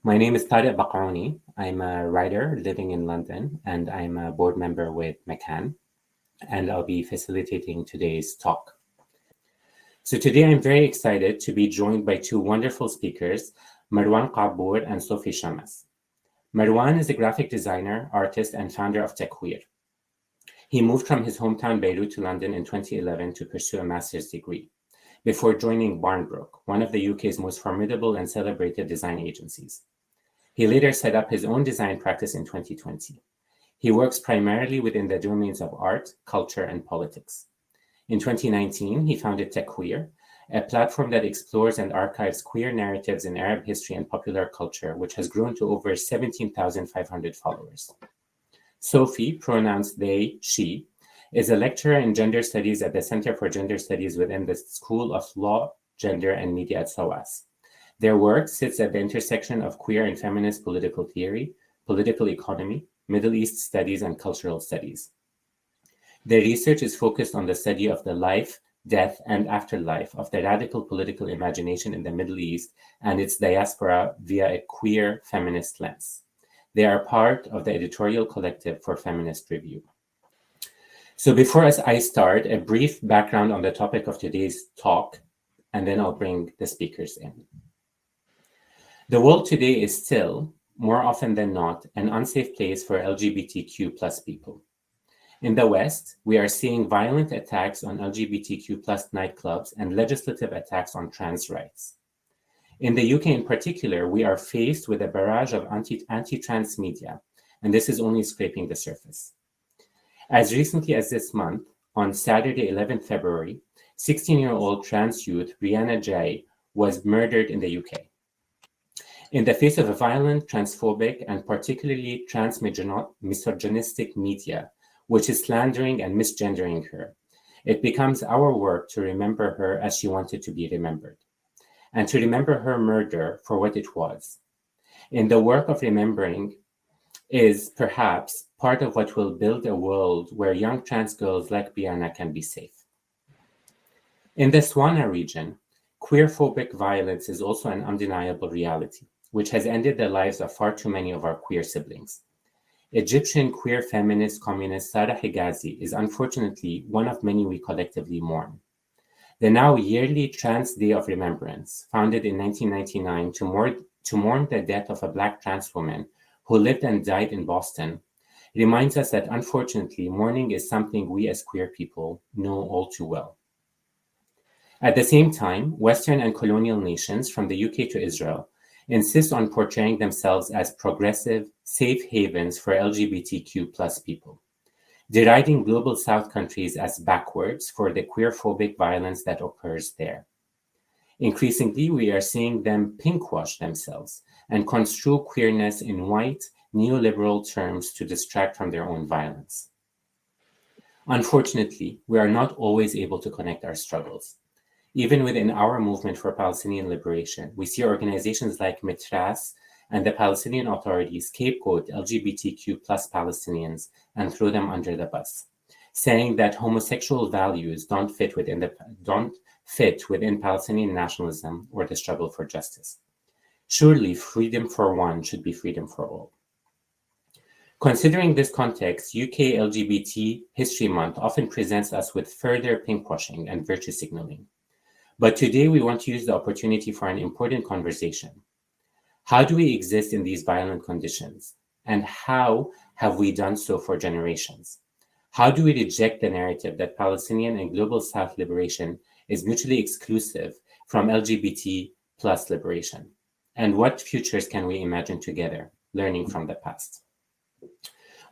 My name is Tariq Baqaouni. I'm a writer living in London, and I'm a board member with McCann, and I'll be facilitating today's talk. So today I'm very excited to be joined by two wonderful speakers, Marwan Qabour and Sophie Shamas. Marwan is a graphic designer, artist, and founder of TechQueer. He moved from his hometown Beirut to London in 2011 to pursue a master's degree, before joining Barnbrook, one of the UK's most formidable and celebrated design agencies. He later set up his own design practice in 2020. He works primarily within the domains of art, culture, and politics. In 2019, he founded TechQueer, a platform that explores and archives queer narratives in Arab history and popular culture, which has grown to over 17,500 followers. Sophie, pronouns they, she, is a lecturer in gender studies at the Center for Gender Studies within the School of Law, Gender, and Media at SOAS. Their work sits at the intersection of queer and feminist political theory, political economy, Middle East studies, and cultural studies. Their research is focused on the study of the life, death, and afterlife of the radical political imagination in the Middle East and its diaspora via a queer feminist lens. They are part of the editorial collective for Feminist Review. So before I start, a brief background on the topic of today's talk, and then I'll bring the speakers in. The world today is still, more often than not, an unsafe place for LGBTQ plus people. In the West, we are seeing violent attacks on LGBTQ plus nightclubs and legislative attacks on trans rights. In the UK in particular, we are faced with a barrage of anti-trans media, and this is only scraping the surface. As recently as this month, on Saturday, 11th February, 16-year-old trans youth Rihanna J was murdered in the UK. In the face of a violent, transphobic, and particularly trans-misogynistic media, which is slandering and misgendering her, it becomes our work to remember her as she wanted to be remembered, and to remember her murder for what it was. In the work of remembering is perhaps part of what will build a world where young trans girls like Rihanna can be safe. In the Swana region, queerphobic violence is also an undeniable reality, which has ended the lives of far too many of our queer siblings. Egyptian queer feminist communist Sarah Higazi is unfortunately one of many we collectively mourn. The now yearly Trans Day of Remembrance, founded in 1999 to mourn the death of a Black trans woman who lived and died in Boston, reminds us that unfortunately mourning is something we as queer people know all too well. At the same time, Western and colonial nations, from the UK to Israel, insist on portraying themselves as progressive, safe havens for LGBTQ plus people, deriding global South countries as backwards for the queerphobic violence that occurs there. Increasingly, we are seeing them pinkwash themselves and construe queerness in white, neoliberal terms to distract from their own violence. Unfortunately, we are not always able to connect our struggles. Even within our movement for Palestinian liberation, we see organizations like Mitras and the Palestinian Authority scapegoat LGBTQ plus Palestinians and throw them under the bus, saying that homosexual values don't fit within Palestinian nationalism or the struggle for justice. Surely freedom for one should be freedom for all. Considering this context, UK LGBT History Month often presents us with further pinkwashing and virtue signaling. But today we want to use the opportunity for an important conversation. How do we exist in these violent conditions? And how have we done so for generations? How do we reject the narrative that Palestinian and global South liberation is mutually exclusive from LGBT plus liberation? And what futures can we imagine together, learning from the past?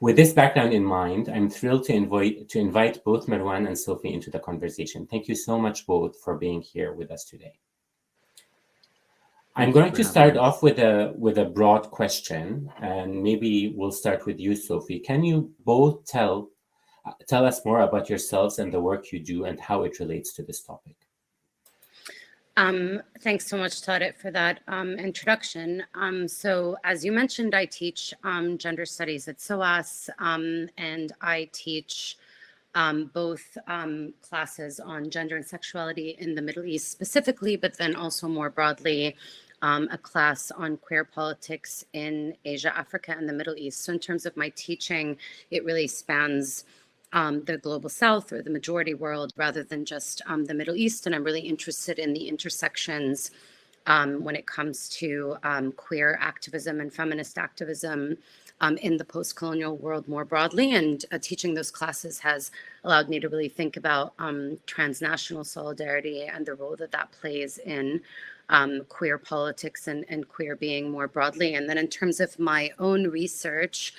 With this background in mind, I'm thrilled to invite both Marwan and Sophie into the conversation. Thank you so much both for being here with us today. I'm going to start off with a broad question, and maybe we'll start with you, Sophie. Can you both tell us more about yourselves and the work you do and how it relates to this topic? Thanks so much, Tariq, for that introduction. So as you mentioned, I teach gender studies at SOAS, and I teach both classes on gender and sexuality in the Middle East specifically, but then also more broadly a class on queer politics in Asia, Africa, and the Middle East. So in terms of my teaching, it really spans the global South or the majority world rather than just the Middle East. And I'm really interested in the intersections when it comes to queer activism and feminist activism in the post-colonial world more broadly. And teaching those classes has allowed me to really think about transnational solidarity and the role that that plays in queer politics and queer being more broadly. And then in terms of my own research,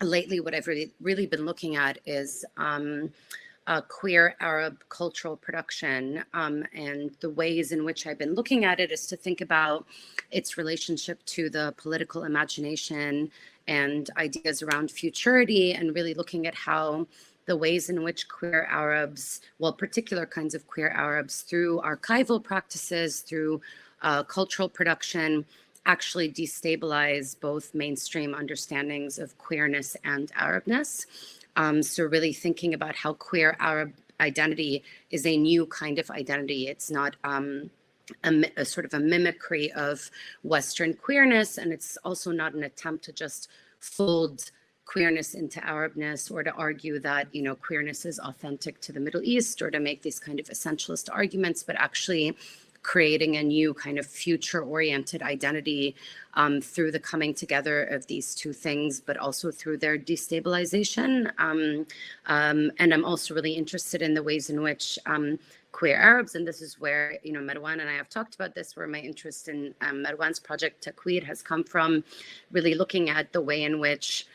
lately what I've really been looking at is queer Arab cultural production. And the ways in which I've been looking at it is to think about its relationship to the political imagination and ideas around futurity, and really looking at how the ways in which queer Arabs, well, particular kinds of queer Arabs, through archival practices, through cultural production, actually destabilize both mainstream understandings of queerness and Arabness. So really thinking about how queer Arab identity is a new kind of identity. It's not a sort of a mimicry of Western queerness, and it's also not an attempt to just fold queerness into Arabness, or to argue that, you know, queerness is authentic to the Middle East, or to make these kind of essentialist arguments, but actually creating a new kind of future-oriented identity through the coming together of these two things, but also through their destabilization. And I'm also really interested in the ways in which queer Arabs, and this is where, you know, Marwan and I have talked about this, where my interest in Marwan's project Takwir has come from, really looking at the way in which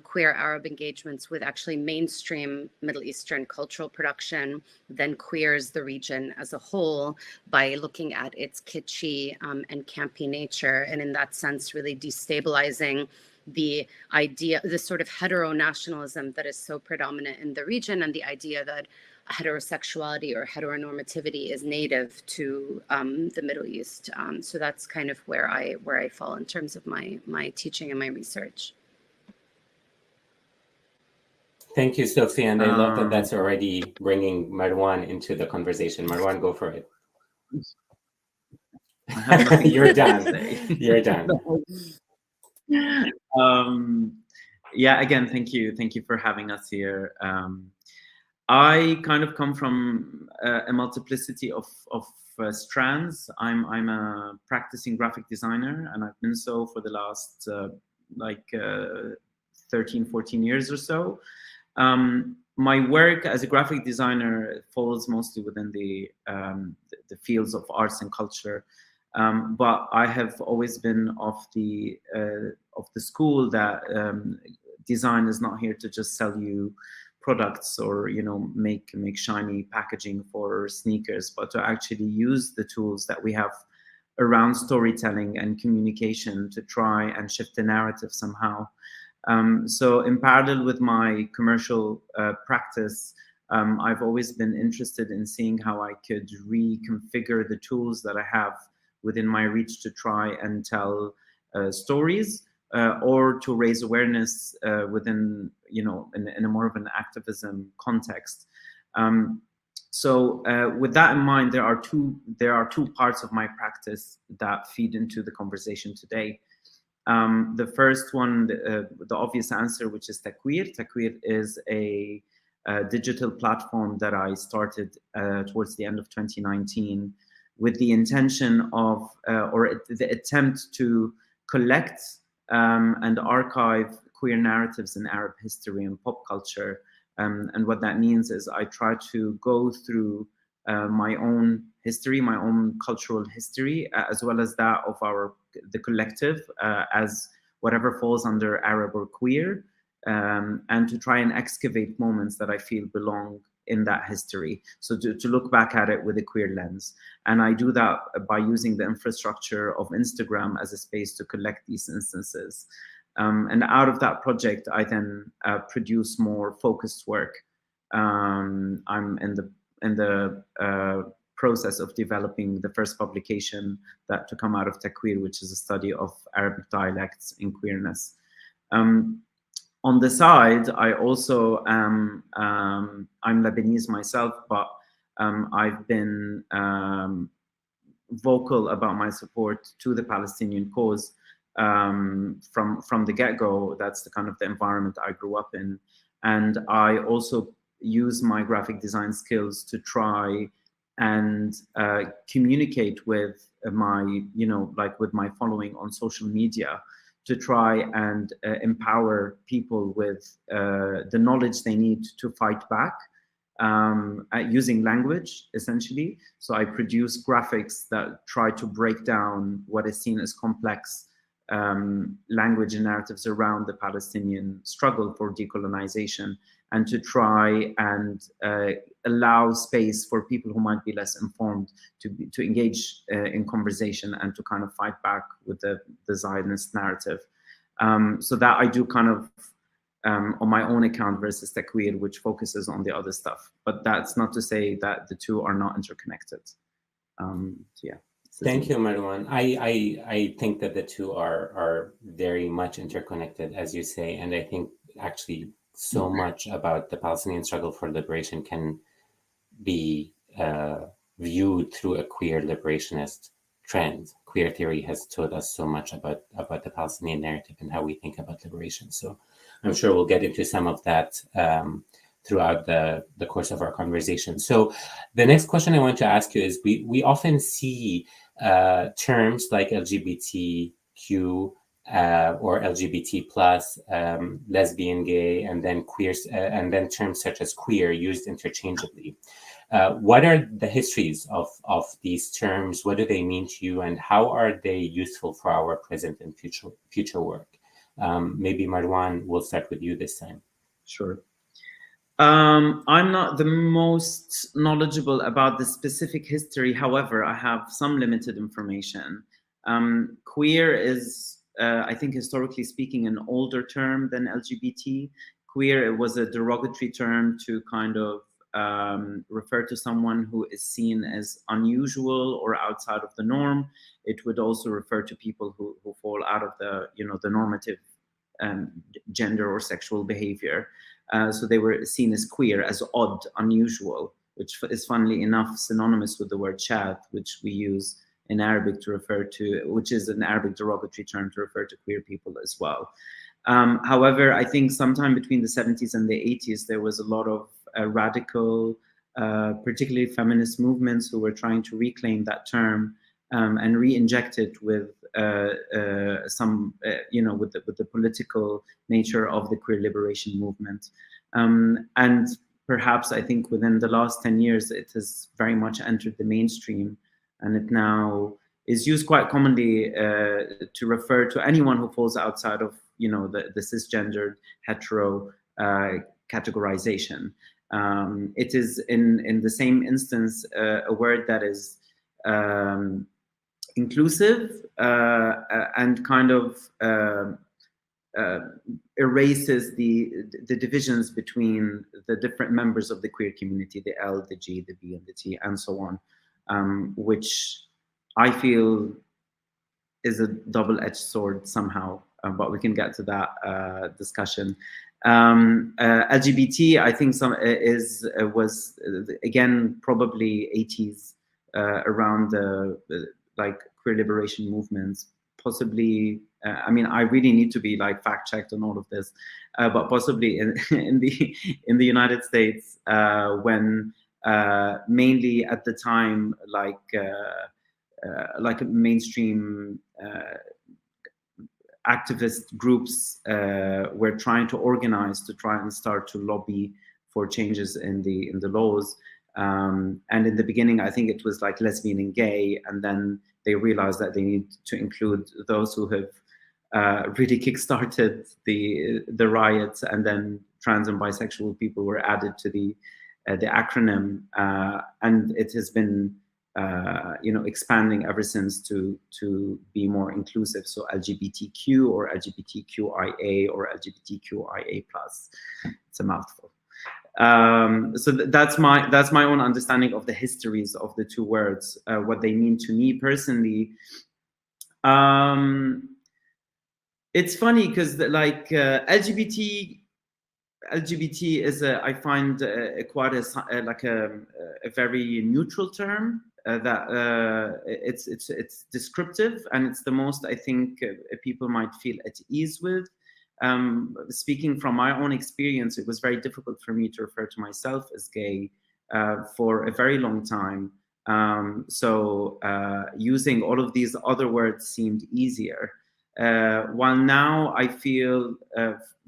queer Arab engagements with actually mainstream Middle Eastern cultural production then queers the region as a whole by looking at its kitschy and campy nature, and in that sense really destabilizing the idea, this sort of hetero-nationalism that is so predominant in the region, and the idea that heterosexuality or heteronormativity is native to the Middle East. So that's kind of where I fall in terms of my teaching and my research. Thank you, Sophie, and I love that that's already bringing Marwan into the conversation. Marwan, go for it. You're done. You're done. Yeah, again, thank you for having us here. I kind of come from a multiplicity of strands. I'm a practicing graphic designer, and I've been so for the last 13, 14 years or so. My work as a graphic designer falls mostly within the fields of arts and culture, but I have always been of the school that design is not here to just sell you products or, you know, make shiny packaging for sneakers, but to actually use the tools that we have around storytelling and communication to try and shift the narrative somehow. So in parallel with my commercial practice, I've always been interested in seeing how I could reconfigure the tools that I have within my reach to try and tell stories or to raise awareness within, you know, in a more of an activism context. So with that in mind, there are two parts of my practice that feed into the conversation today. The first one, the obvious answer, which is Takwir. Takwir is a digital platform that I started towards the end of 2019 with the intention of, or the attempt to collect and archive queer narratives in Arab history and pop culture. And what that means is I try to go through my own history, my own cultural history, as well as that of the collective, as whatever falls under Arab or queer, and to try and excavate moments that I feel belong in that history. So to look back at it with a queer lens. And I do that by using the infrastructure of Instagram as a space to collect these instances. And out of that project, I then produce more focused work. I'm in the process of developing the first publication to come out of Takwir, which is a study of Arabic dialects in queerness. On the side, I also am, I'm Lebanese myself, but I've been vocal about my support to the Palestinian cause from the get-go. That's the kind of the environment I grew up in. And I also use my graphic design skills to try and communicate with my, with my following on social media, to try and empower people with the knowledge they need to fight back, using language, essentially. So I produce graphics that try to break down what is seen as complex language and narratives around the Palestinian struggle for decolonization, and to try and allow space for people who might be less informed to engage in conversation and to kind of fight back with the Zionist narrative. So that I do kind of on my own account versus Queer, which focuses on the other stuff. But that's not to say that the two are not interconnected. So yeah. Thank you, Marwan. I think that the two are very much interconnected, as you say, and I think actually so much about the Palestinian struggle for liberation can be viewed through a queer liberationist trend. Queer theory has taught us so much about the Palestinian narrative and how we think about liberation. So I'm sure we'll get into some of that throughout the course of our conversation. So the next question I want to ask you is, we often see terms like LGBTQ or LGBT plus, lesbian, gay, and then queer, and then terms such as queer used interchangeably. What are the histories of these terms? What do they mean to you, and how are they useful for our present and future work? Maybe Marwan, we'll start with you this time. Sure. I'm not the most knowledgeable about the specific history. However, I have some limited information. Queer is, I think, historically speaking, an older term than LGBT. Queer, it was a derogatory term to kind of refer to someone who is seen as unusual or outside of the norm. It would also refer to people who fall out of the, the normative gender or sexual behavior. So they were seen as queer, as odd, unusual, which is funnily enough synonymous with the word shadh, which we use in Arabic to refer to, which is an Arabic derogatory term to refer to queer people as well. However, I think sometime between the 70s and the 80s, there was a lot of radical, particularly feminist movements who were trying to reclaim that term and re-inject it with some, with the political nature of the queer liberation movement. And perhaps I think within the last 10 years, it has very much entered the mainstream, and it now is used quite commonly to refer to anyone who falls outside of, the cisgendered hetero categorization. It is in the same instance a word that is inclusive and kind of erases the divisions between the different members of the queer community, the L, the G, the B, and the T, and so on, which I feel is a double-edged sword somehow, but we can get to that discussion. LGBT, I think was again probably 80s, around the like queer liberation movements, possibly. I mean, I really need to be like fact checked on all of this, but possibly in the United States, when mainly at the time, like mainstream activist groups were trying to organize to try and start to lobby for changes in the laws. And in the beginning, I think it was like lesbian and gay, and then they realized that they need to include those who have really kickstarted the riots, and then trans and bisexual people were added to the acronym, and it has been expanding ever since to be more inclusive. So LGBTQ or LGBTQIA or LGBTQIA+. It's a mouthful. So that's my own understanding of the histories of the two words, what they mean to me personally. It's funny because like LGBT is I find quite a very neutral term. it's descriptive, and it's the most, I think, people might feel at ease with. Speaking from my own experience, it was very difficult for me to refer to myself as gay for a very long time. So using all of these other words seemed easier. While now I feel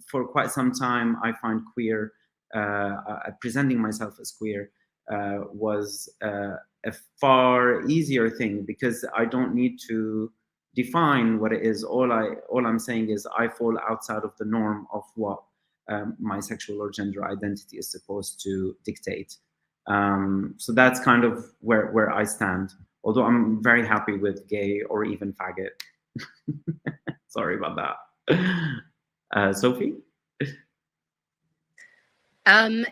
for quite some time I find queer, presenting myself as queer was a far easier thing, because I don't need to define what it is. All I'm saying is I fall outside of the norm of what my sexual or gender identity is supposed to dictate. So that's kind of where I stand. Although I'm very happy with gay or even faggot. Sorry about that. Sophie?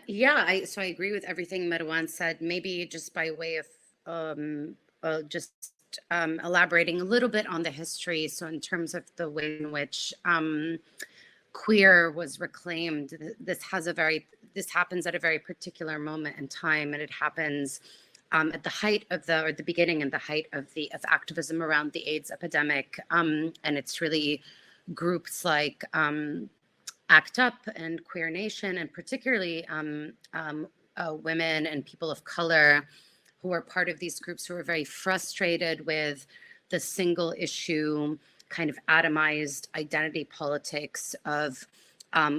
Yeah, so I agree with everything Marwan said. Maybe just by way of just elaborating a little bit on the history. So in terms of the way in which queer was reclaimed, this happens at a very particular moment in time, and it happens at the height of the beginning and the height of activism around the AIDS epidemic, and it's really groups like ACT UP and Queer Nation, and particularly women and people of color who are part of these groups, who are very frustrated with the single issue kind of atomized identity politics of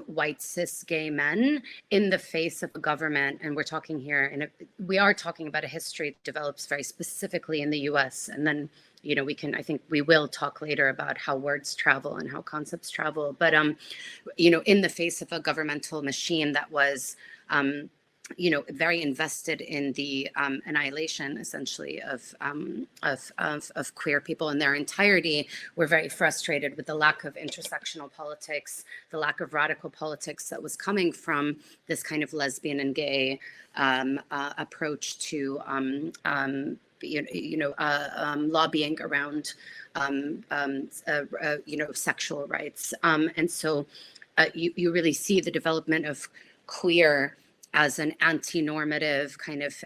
white cis gay men in the face of a government. And we're talking here, we are talking about a history that develops very specifically in the US. And then, I think we will talk later about how words travel and how concepts travel. But, in the face of a governmental machine that was, very invested in the annihilation, essentially, of queer people in their entirety, we're very frustrated with the lack of intersectional politics, the lack of radical politics that was coming from this kind of lesbian and gay approach to lobbying around sexual rights, and so you really see the development of queer as an anti-normative, kind of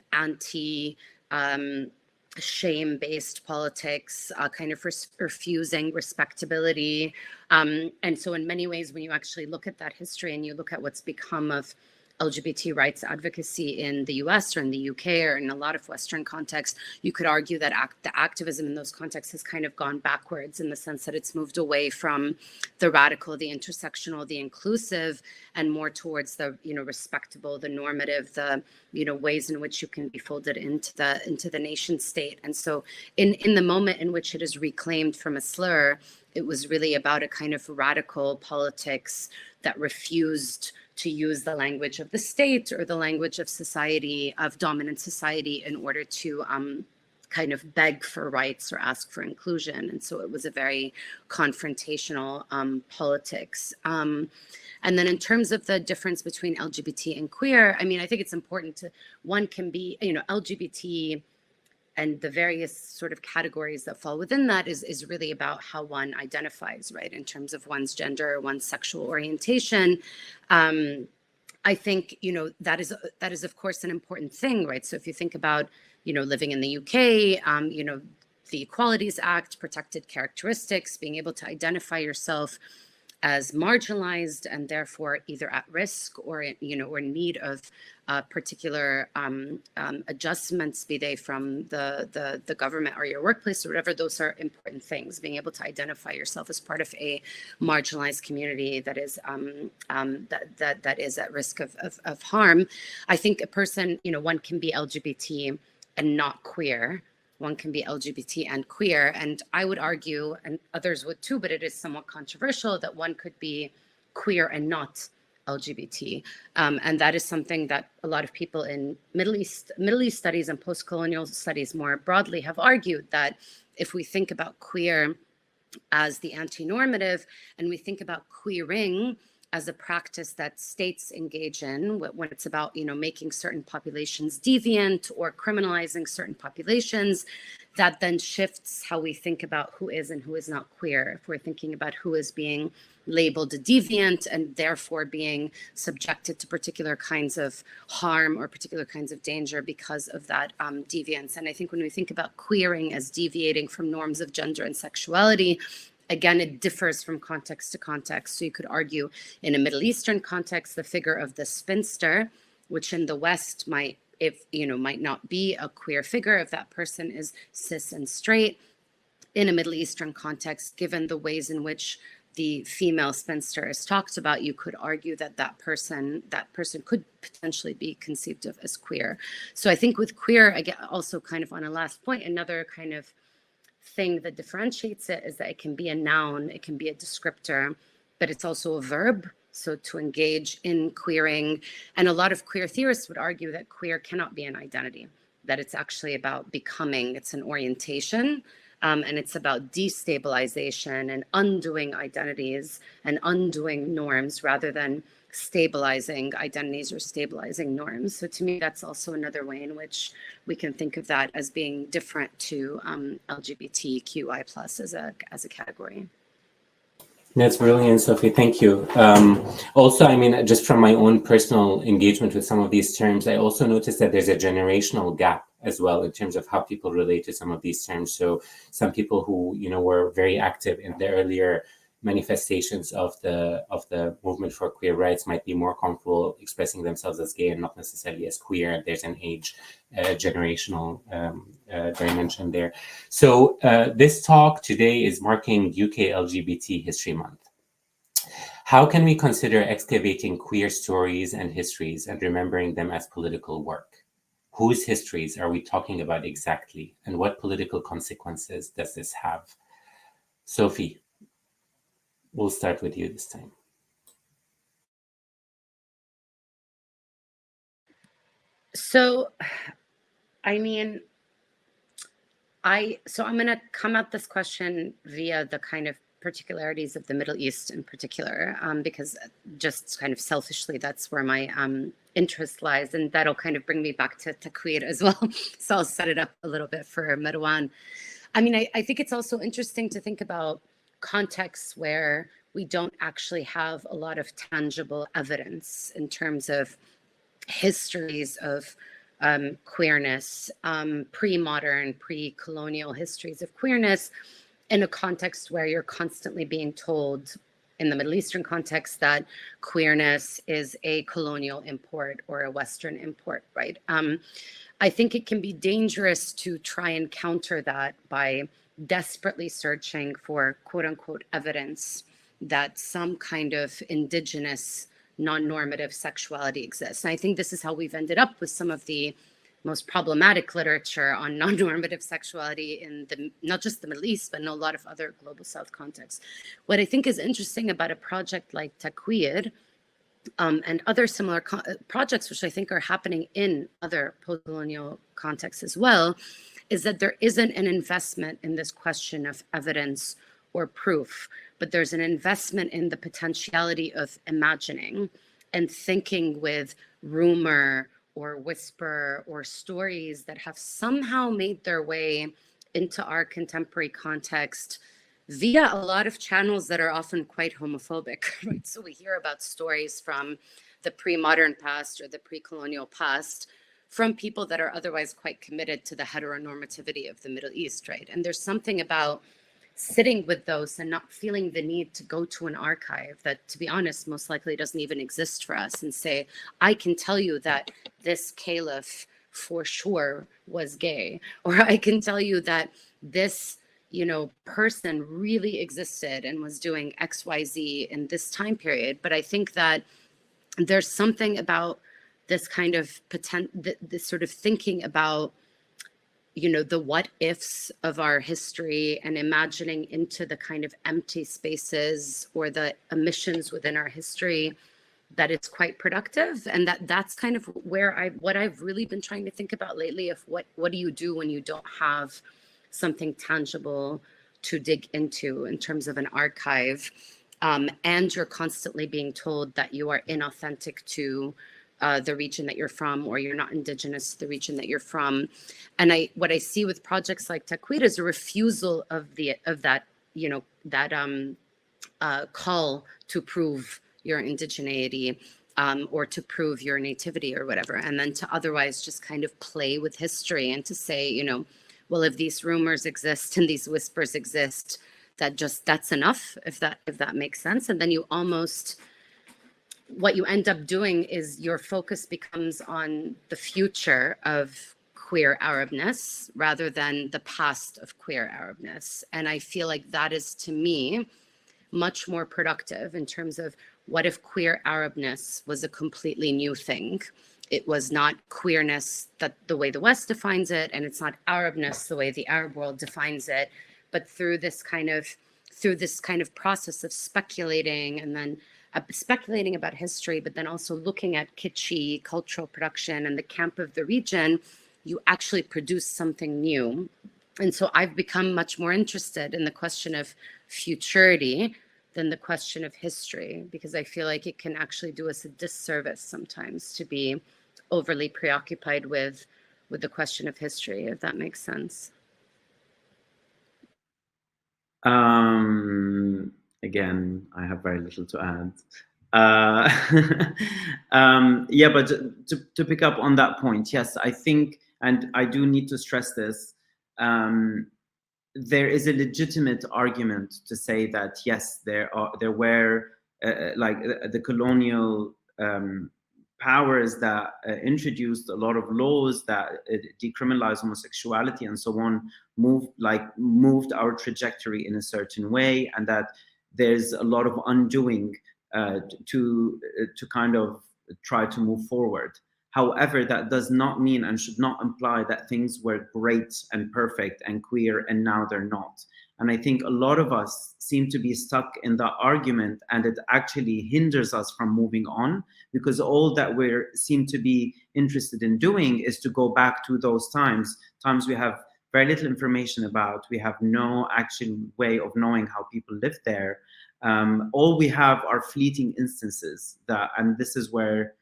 shame-based politics, kind of refusing respectability. And so in many ways, when you actually look at that history and you look at what's become of LGBT rights advocacy in the US or in the UK or in a lot of Western contexts, you could argue that the activism in those contexts has kind of gone backwards, in the sense that it's moved away from the radical, the intersectional, the inclusive, and more towards the respectable, the normative, the ways in which you can be folded into the nation state. And so in the moment in which it is reclaimed from a slur, it was really about a kind of radical politics that refused to use the language of the state or the language of society, of dominant society, in order to kind of beg for rights or ask for inclusion. And so it was a very confrontational politics. And then in terms of the difference between LGBT and queer, I think it's important one can be, LGBT and the various sort of categories that fall within that is really about how one identifies, right, in terms of one's gender, one's sexual orientation. I think, that is of course an important thing, right? So if you think about, living in the UK, the Equalities Act, protected characteristics, being able to identify yourself as marginalized and therefore either at risk or in need of particular adjustments, be they from the government or your workplace or whatever. Those are important things. Being able to identify yourself as part of a marginalized community that is that is at risk of harm. I think a person, one can be LGBT and not queer. One can be LGBT and queer. And I would argue, and others would too, but it is somewhat controversial, that one could be queer and not LGBT. And that is something that a lot of people in Middle East studies and post-colonial studies more broadly have argued, that if we think about queer as the anti-normative and we think about queering as a practice that states engage in when it's about, making certain populations deviant or criminalizing certain populations, that then shifts how we think about who is and who is not queer. If we're thinking about who is being labeled a deviant and therefore being subjected to particular kinds of harm or particular kinds of danger because of that deviance. And I think when we think about queering as deviating from norms of gender and sexuality, again, it differs from context to context. So you could argue in a Middle Eastern context, the figure of the spinster, which in the West might not be a queer figure if that person is cis and straight. In a Middle Eastern context, given the ways in which the female spinster is talked about, you could argue that person could potentially be conceived of as queer. So I think with queer, I get also kind of on a last point, another kind of thing that differentiates it is that it can be a noun, it can be a descriptor, but it's also a verb. So to engage in queering, and a lot of queer theorists would argue that queer cannot be an identity, that it's actually about becoming, it's an orientation, and it's about destabilization and undoing identities and undoing norms rather than stabilizing identities or stabilizing norms. So to me, that's also another way in which we can think of that as being different to LGBTQI plus as a category. That's brilliant, Sophie. Thank you. Also, I mean, just from my own personal engagement with some of these terms, I also noticed that there's a generational gap as well in terms of how people relate to some of these terms. So some people who, were very active in the earlier manifestations of the movement for queer rights might be more comfortable expressing themselves as gay and not necessarily as queer. There's an age generational dimension there. So this talk today is marking UK LGBT History Month. How can we consider excavating queer stories and histories and remembering them as political work? Whose histories are we talking about exactly? And what political consequences does this have? Sophie, we'll start with you this time. So, I mean, I'm going to come at this question via the kind of particularities of the Middle East in particular, because just kind of selfishly, that's where my interest lies, and that'll kind of bring me back to queer as well. So I'll set it up a little bit for Marwan. I mean, I think it's also interesting to think about contexts where we don't actually have a lot of tangible evidence in terms of histories of queerness, pre-modern, pre-colonial histories of queerness, in a context where you're constantly being told, in the Middle Eastern context, that queerness is a colonial import or a Western import, right? I think it can be dangerous to try and counter that by desperately searching for quote unquote evidence that some kind of indigenous non-normative sexuality exists. And I think this is how we've ended up with some of the most problematic literature on non-normative sexuality in not just the Middle East, but in a lot of other global South contexts. What I think is interesting about a project like Taquir and other similar projects, which I think are happening in other post-colonial contexts as well, is that there isn't an investment in this question of evidence or proof, but there's an investment in the potentiality of imagining and thinking with rumor or whisper or stories that have somehow made their way into our contemporary context via a lot of channels that are often quite homophobic, right? So we hear about stories from the pre-modern past or the pre-colonial past from people that are otherwise quite committed to the heteronormativity of the Middle East, right? And there's something about sitting with those and not feeling the need to go to an archive that, to be honest, most likely doesn't even exist for us and say, I can tell you that this caliph for sure was gay, or I can tell you that this, person really existed and was doing XYZ in this time period. But I think that there's something about this kind of this sort of thinking about the what ifs of our history and imagining into the kind of empty spaces or the omissions within our history that it's quite productive. And that's kind of where what I've really been trying to think about lately of what do you do when you don't have something tangible to dig into in terms of an archive. and you're constantly being told that you are inauthentic to the region that you're from, or you're not indigenous to the region that you're from. And what I see with projects like Takwira is a refusal of that, you know, that call to prove your indigeneity, or to prove your nativity or whatever, and then to otherwise just kind of play with history and to say, you know, well, if these rumors exist and these whispers exist, that's enough, if that makes sense. And then you almost, what you end up doing is your focus becomes on the future of queer Arabness rather than the past of queer Arabness. And I feel like that is, to me, much more productive in terms of, what if queer Arabness was a completely new thing? It was not queerness that the way the West defines it, and it's not Arabness the way the Arab world defines it, but through this kind of process of speculating, and then speculating about history, but then also looking at kitschy cultural production and the camp of the region, you actually produce something new. And so I've become much more interested in the question of futurity than the question of history, because I feel like it can actually do us a disservice sometimes to be overly preoccupied with the question of history, if that makes sense. Again, I have very little to add. Yeah, but to pick up on that point, yes, I think, and I do need to stress this, there is a legitimate argument to say that yes, there were like the colonial powers that introduced a lot of laws that decriminalized homosexuality and so on, moved our trajectory in a certain way, and that there's a lot of undoing to kind of try to move forward. However, that does not mean and should not imply that things were great and perfect and queer and now they're not. And I think a lot of us seem to be stuck in that argument, and it actually hinders us from moving on, because all that we seem to be interested in doing is to go back to those times we have very little information about. We have no actual way of knowing how people lived there. All we have are fleeting instances and this is where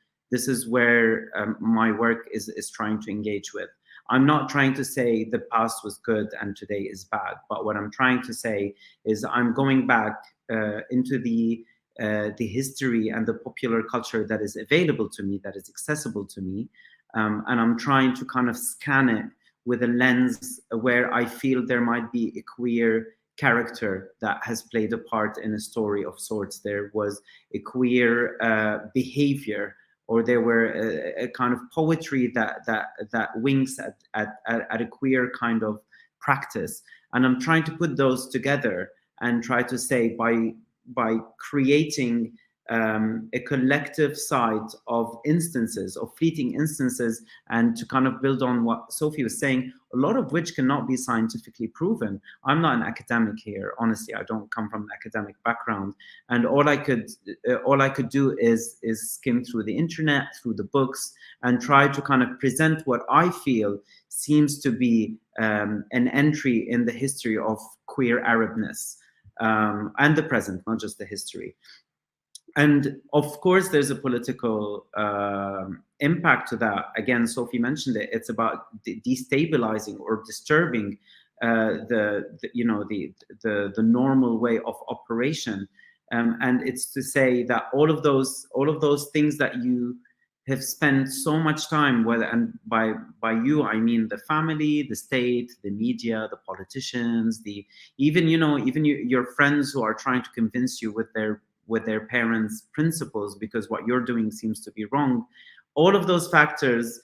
my work is trying to engage with. I'm not trying to say the past was good and today is bad, but what I'm trying to say is I'm going back into the history and the popular culture that is available to me, that is accessible to me, and I'm trying to kind of scan it with a lens where I feel there might be a queer character that has played a part in a story of sorts. There was a queer behavior, or there were a kind of poetry that winks at a queer kind of practice. And I'm trying to put those together and try to say, by creating a collective site of instances, of fleeting instances, and to kind of build on what Sophie was saying, a lot of which cannot be scientifically proven. I'm not an academic here, honestly. I don't come from an academic background, and all I could do is skim through the internet, through the books, and try to kind of present what I feel seems to be an entry in the history of queer Arabness, and the present, not just the history. And of course, there's a political impact to that. Again, Sophie mentioned it. It's about destabilizing or disturbing the normal way of operation. And it's to say that all of those things that you have spent so much time, and by you I mean the family, the state, the media, the politicians, even your friends who are trying to convince you with their parents' principles because what you're doing seems to be wrong. All of those factors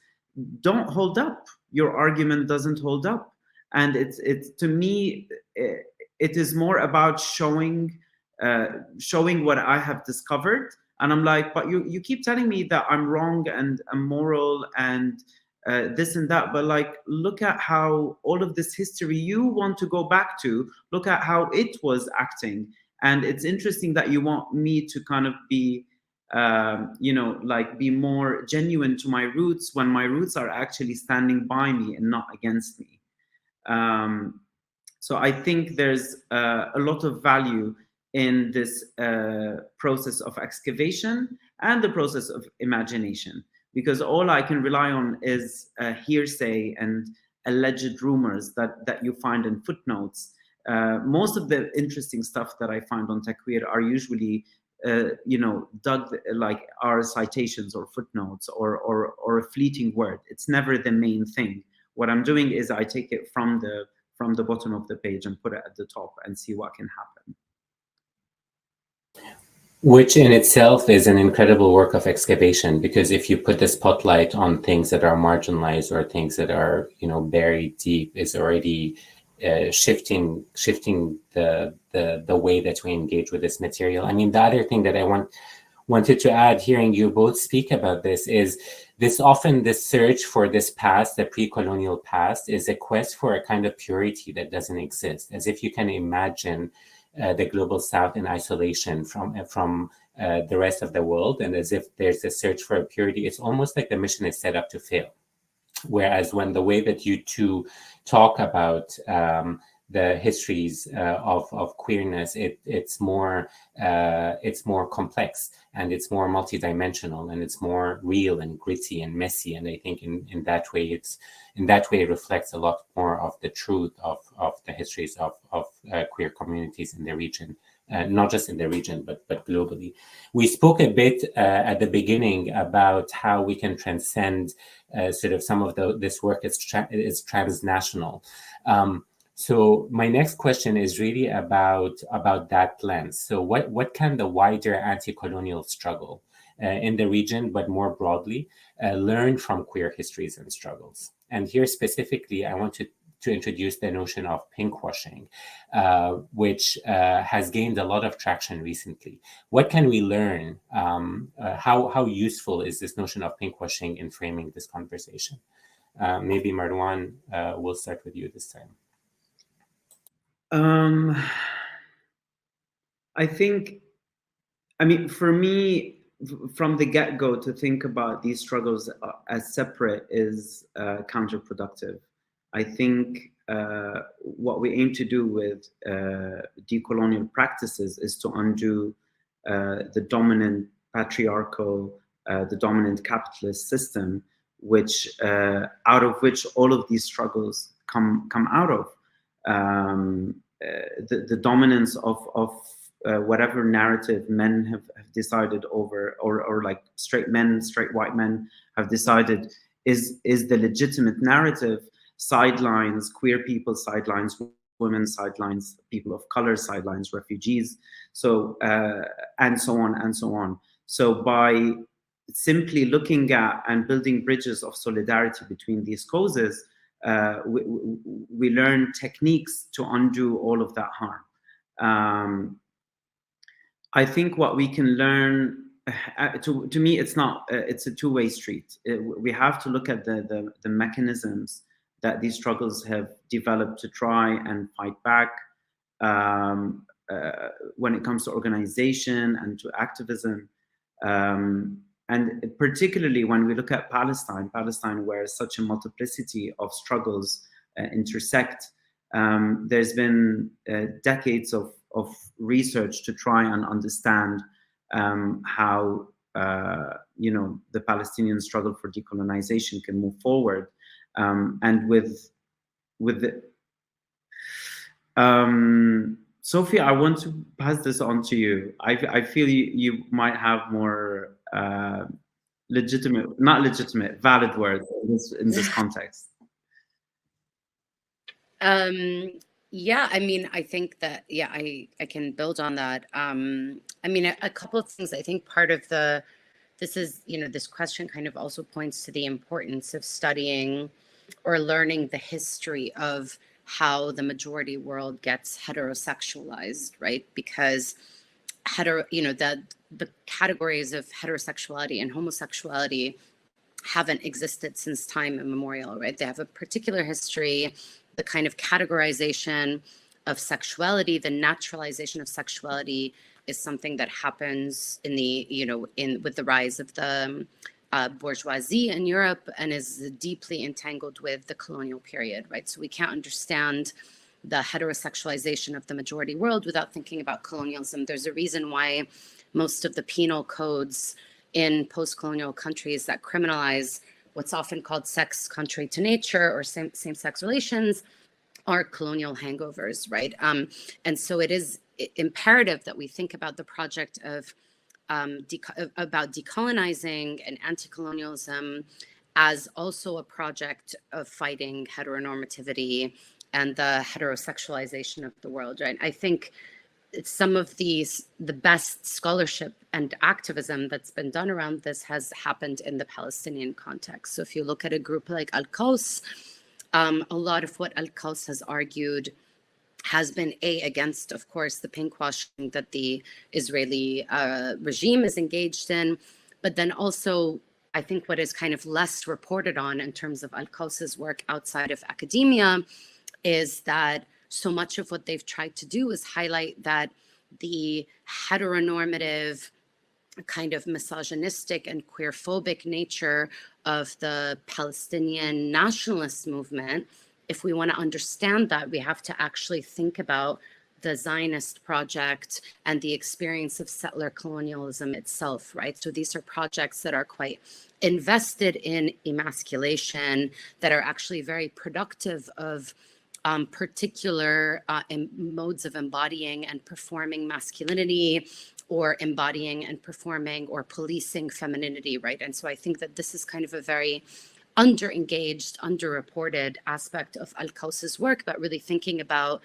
don't hold up. Your argument doesn't hold up. And it's to me, it is more about showing what I have discovered. And I'm like, but you keep telling me that I'm wrong and immoral and this and that, but like, look at how all of this history you want to go back to, look at how it was acting. And it's interesting that you want me to kind of be, be more genuine to my roots when my roots are actually standing by me and not against me. So I think there's a lot of value in this process of excavation and the process of imagination, because all I can rely on is hearsay and alleged rumors that you find in footnotes. Most of the interesting stuff that I find on TechQueer are usually dug, like are citations or footnotes or a fleeting word. It's never the main thing. What I'm doing is I take it from the bottom of the page and put it at the top and see what can happen. Which in itself is an incredible work of excavation, because if you put the spotlight on things that are marginalized or things that are, buried deep, is already shifting the way that we engage with this material. I mean, the other thing that I wanted to add, hearing you both speak about this, is this search for this past, the pre-colonial past, is a quest for a kind of purity that doesn't exist, as if you can imagine the global South in isolation from the rest of the world, and as if there's a search for a purity. It's almost like the mission is set up to fail. Whereas when the way that you two talk about the histories of queerness, it's more complex, and it's more multidimensional, and it's more real and gritty and messy. And I think in that way it reflects a lot more of the truth of the histories of queer communities in the region. Not just in the region, but globally. We spoke a bit at the beginning about how we can transcend sort of some of this work is transnational. So my next question is really about that lens. So what can the wider anti-colonial struggle in the region, but more broadly, learn from queer histories and struggles? And here specifically, I want to introduce the notion of pinkwashing, which has gained a lot of traction recently. What can we learn? How useful is this notion of pinkwashing in framing this conversation? Maybe Marwan, we'll start with you this time. I think, for me, from the get-go, to think about these struggles as separate is counterproductive. I think what we aim to do with decolonial practices is to undo the dominant patriarchal, the dominant capitalist system, which out of which all of these struggles come out of. The dominance of whatever narrative men have decided over, or like straight white men have decided is the legitimate narrative. Sidelines queer people, sidelines women, sidelines people of color, sidelines refugees, so and so on and so on. So by simply looking at and building bridges of solidarity between these causes, we learn techniques to undo all of that harm. I think what we can learn, to me, it's a two-way street. We have to look at the mechanisms that these struggles have developed to try and fight back when it comes to organization and to activism. And particularly when we look at Palestine, where such a multiplicity of struggles intersect, there's been decades of research to try and understand how the Palestinian struggle for decolonization can move forward. And with the Sophie, I want to pass this on to you. I feel you might have more not legitimate, valid words in this context. Yeah, I think that, I can build on that. A couple of things. I think part of this question kind of also points to the importance of studying or learning the history of how the majority world gets heterosexualized, right? Because the categories of heterosexuality and homosexuality haven't existed since time immemorial, right? They have a particular history. The kind of categorization of sexuality, the naturalization of sexuality, is something that happens with the rise of the bourgeoisie in Europe, and is deeply entangled with the colonial period, right? So we can't understand the heterosexualization of the majority world without thinking about colonialism. There's a reason why most of the penal codes in post-colonial countries that criminalize what's often called sex contrary to nature or same-sex relations are colonial hangovers, right? And so it is imperative that we think about the project of about decolonizing and anti-colonialism as also a project of fighting heteronormativity and the heterosexualization of the world, right? I think some of the best scholarship and activism that's been done around this has happened in the Palestinian context. So if you look at a group like Al-Qaus, a lot of what Al-Qaus has argued has been against, of course, the pinkwashing that the Israeli regime is engaged in, but then also I think what is kind of less reported on in terms of Al-Qaus's work outside of academia is that so much of what they've tried to do is highlight that the heteronormative, kind of misogynistic and queerphobic nature of the Palestinian nationalist movement, if we want to understand that, we have to actually think about the Zionist project and the experience of settler colonialism itself, right? So these are projects that are quite invested in emasculation, that are actually very productive of particular modes of embodying and performing masculinity, or embodying and performing or policing femininity, right? And so I think that this is kind of a very under-engaged, underreported aspect of Al-Qaus's work, but really thinking about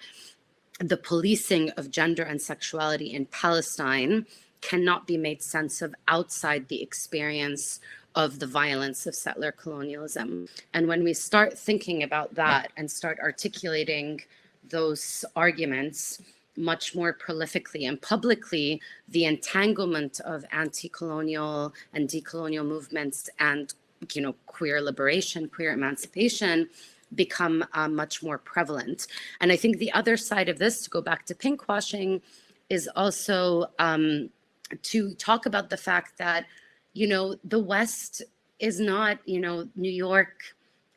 the policing of gender and sexuality in Palestine cannot be made sense of outside the experience of the violence of settler colonialism. And when we start thinking about that and start articulating those arguments much more prolifically and publicly, the entanglement of anti-colonial and decolonial movements and, you know, queer liberation, queer emancipation become much more prevalent. And I think the other side of this, to go back to pinkwashing, is also to talk about the fact that, you know, the West is not, you know, New York,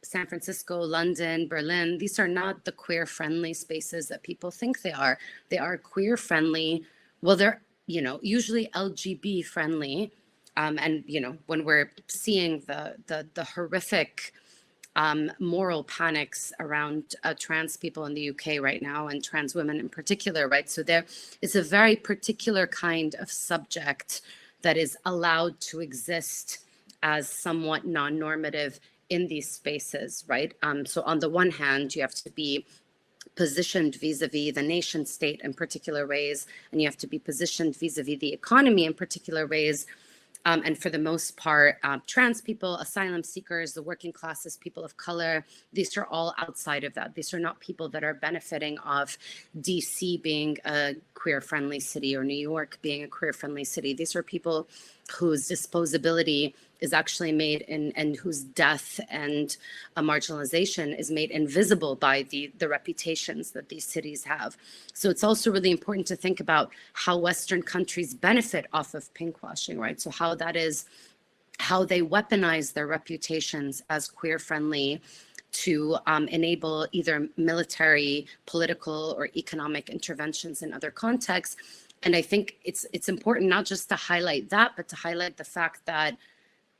San Francisco, London, Berlin. These are not the queer-friendly spaces that people think they are. They are queer-friendly. Well, they're, you know, usually LGB-friendly. And, you know, when we're seeing the horrific moral panics around trans people in the UK right now, and trans women in particular, right? So there is a very particular kind of subject that is allowed to exist as somewhat non-normative in these spaces, right? So on the one hand, you have to be positioned vis-a-vis the nation state in particular ways, and you have to be positioned vis-a-vis the economy in particular ways. And for the most part, trans people, asylum seekers, the working classes, people of color, these are all outside of that. These are not people that are benefiting of DC being a queer-friendly city or New York being a queer-friendly city. These are people whose disposability is actually made and whose death and marginalization is made invisible by the reputations that these cities have. So it's also really important to think about how Western countries benefit off of pinkwashing, right? So how that is, how they weaponize their reputations as queer-friendly to enable either military, political, or economic interventions in other contexts. And I think it's important not just to highlight that, but to highlight the fact that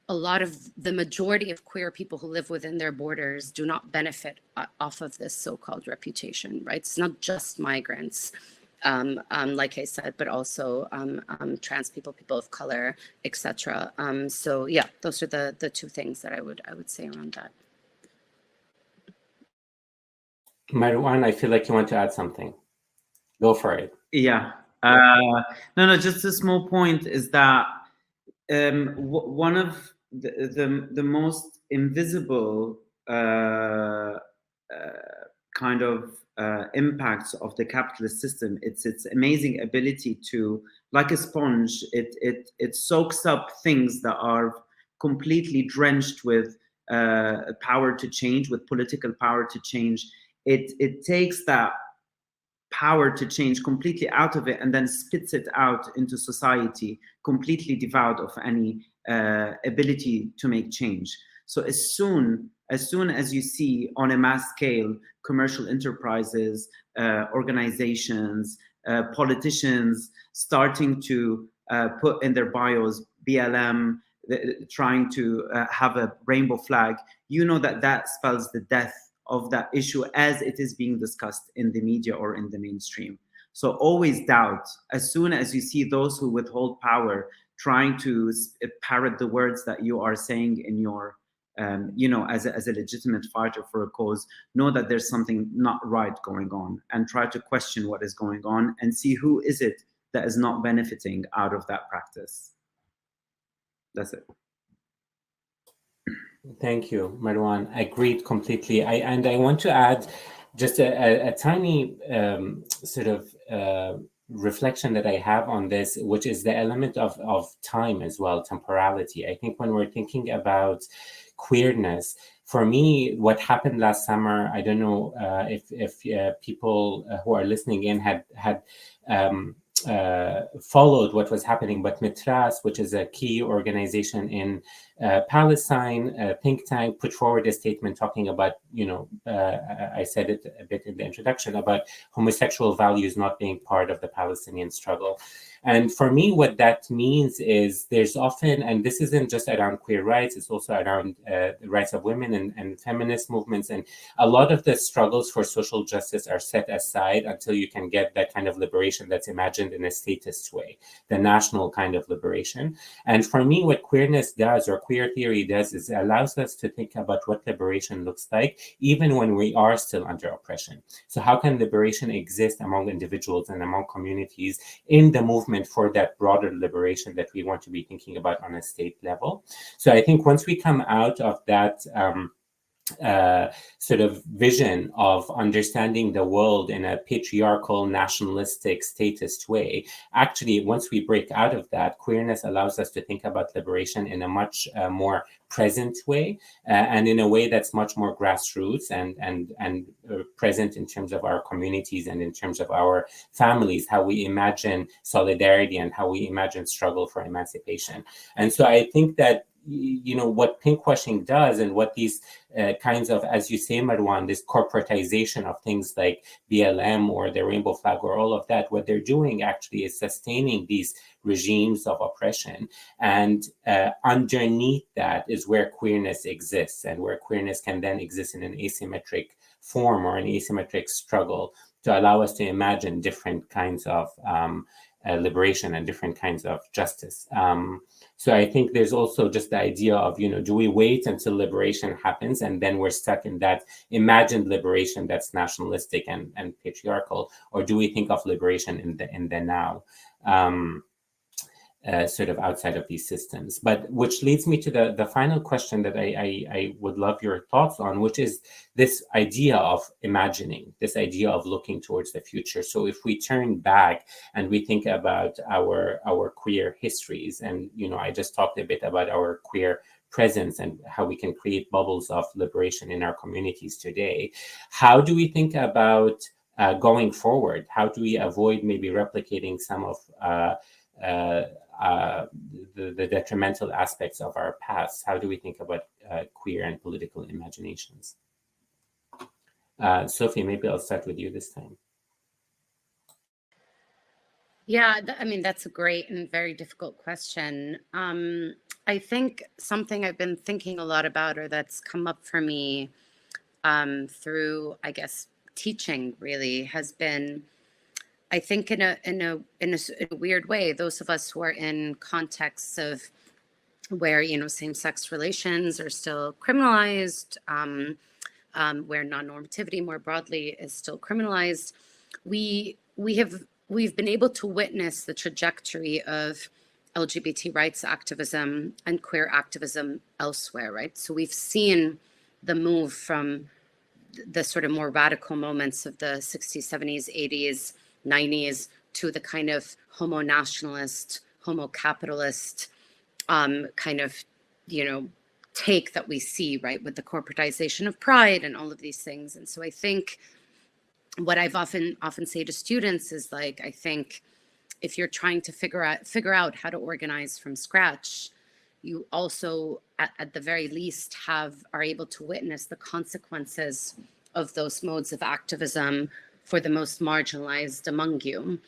a lot of the majority of queer people who live within their borders do not benefit off of this so-called reputation, right? It's not just migrants, like I said, but also trans people, people of color, etc. So yeah, those are the two things that I would say around that. Marwan, I feel like you want to add something. Go for it. Yeah. No, just a small point is that one of the most invisible kind of impacts of the capitalist system, it's its amazing ability to, like a sponge, it soaks up things that are completely drenched with power to change, with political power to change. It takes that power to change completely out of it and then spits it out into society, completely devoid of any ability to make change. So as soon As soon as you see on a mass scale commercial enterprises, organizations, politicians starting to put in their bios BLM, trying to have a rainbow flag, you know that that spells the death of that issue as it is being discussed in the media or in the mainstream. So always doubt. As soon as you see those who withhold power trying to parrot the words that you are saying in your, as a legitimate fighter for a cause, know that there's something not right going on, and try to question what is going on and see who is it that is not benefiting out of that practice. That's it. Thank you, Marwan. Agreed completely. I want to add just a tiny sort of reflection that I have on this, which is the element of time as well, temporality. I think when we're thinking about queerness, for me, what happened last summer, I don't know if people who are listening in had followed what was happening, but Mitras, which is a key organization in Palestine, a think tank, put forward a statement talking about, I said it a bit in the introduction, about homosexual values not being part of the Palestinian struggle. And for me, what that means is there's often, and this isn't just around queer rights, it's also around the rights of women and feminist movements. And a lot of the struggles for social justice are set aside until you can get that kind of liberation that's imagined in a statist way, the national kind of liberation. And for me, what queerness does, or queer theory does, is it allows us to think about what liberation looks like, even when we are still under oppression. So how can liberation exist among individuals and among communities in the movement for that broader liberation that we want to be thinking about on a state level? So I think once we come out of that sort of vision of understanding the world in a patriarchal, nationalistic, statist way, actually, once we break out of that, queerness allows us to think about liberation in a much more present way, and in a way that's much more grassroots and present in terms of our communities and in terms of our families, how we imagine solidarity and how we imagine struggle for emancipation. And so I think that what pinkwashing does, and what these kinds of, as you say, Marwan, this corporatization of things like BLM or the rainbow flag or all of that, what they're doing actually is sustaining these regimes of oppression. And underneath that is where queerness exists, and where queerness can then exist in an asymmetric form or an asymmetric struggle to allow us to imagine different kinds of liberation and different kinds of justice. So I think there's also just the idea of, do we wait until liberation happens and then we're stuck in that imagined liberation that's nationalistic and patriarchal, or do we think of liberation in the now? Sort of outside of these systems. But which leads me to the final question that I would love your thoughts on, which is this idea of imagining, this idea of looking towards the future. So if we turn back and we think about our queer histories, and I just talked a bit about our queer presence and how we can create bubbles of liberation in our communities today, how do we think about going forward? How do we avoid maybe replicating some of the detrimental aspects of our past? How do we think about queer and political imaginations? Sophie, maybe I'll start with you this time. Yeah, that's a great and very difficult question. I think something I've been thinking a lot about, or that's come up for me through, I guess, teaching really, has been, I think in a weird way, those of us who are in contexts of where same-sex relations are still criminalized, where non-normativity more broadly is still criminalized, we've been able to witness the trajectory of LGBT rights activism and queer activism elsewhere, right? So we've seen the move from the sort of more radical moments of the 60s, 70s, 80s, 90s to the kind of homo nationalist, homo capitalist kind of, take that we see, right, with the corporatization of pride and all of these things. And so I think what I've often say to students is, I think if you're trying to figure out how to organize from scratch, you also, at the very least, are able to witness the consequences of those modes of activism for the most marginalized among you.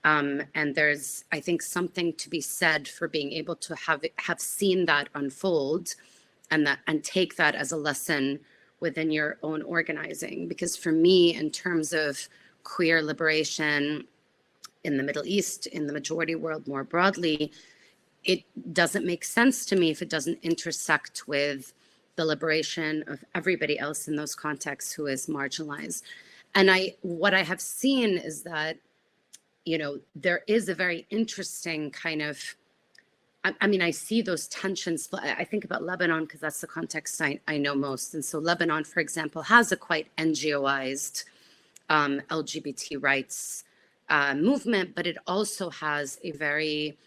And there's, I think, something to be said for being able to have seen that unfold, and take that as a lesson within your own organizing. Because for me, in terms of queer liberation in the Middle East, in the majority world more broadly, it doesn't make sense to me if it doesn't intersect with the liberation of everybody else in those contexts who is marginalized. And what I have seen is that, you know, there is a very interesting kind of, I mean, I see those tensions. I think about Lebanon because that's the context I know most. And so Lebanon, for example, has a quite NGOized LGBT rights movement, but it also has a very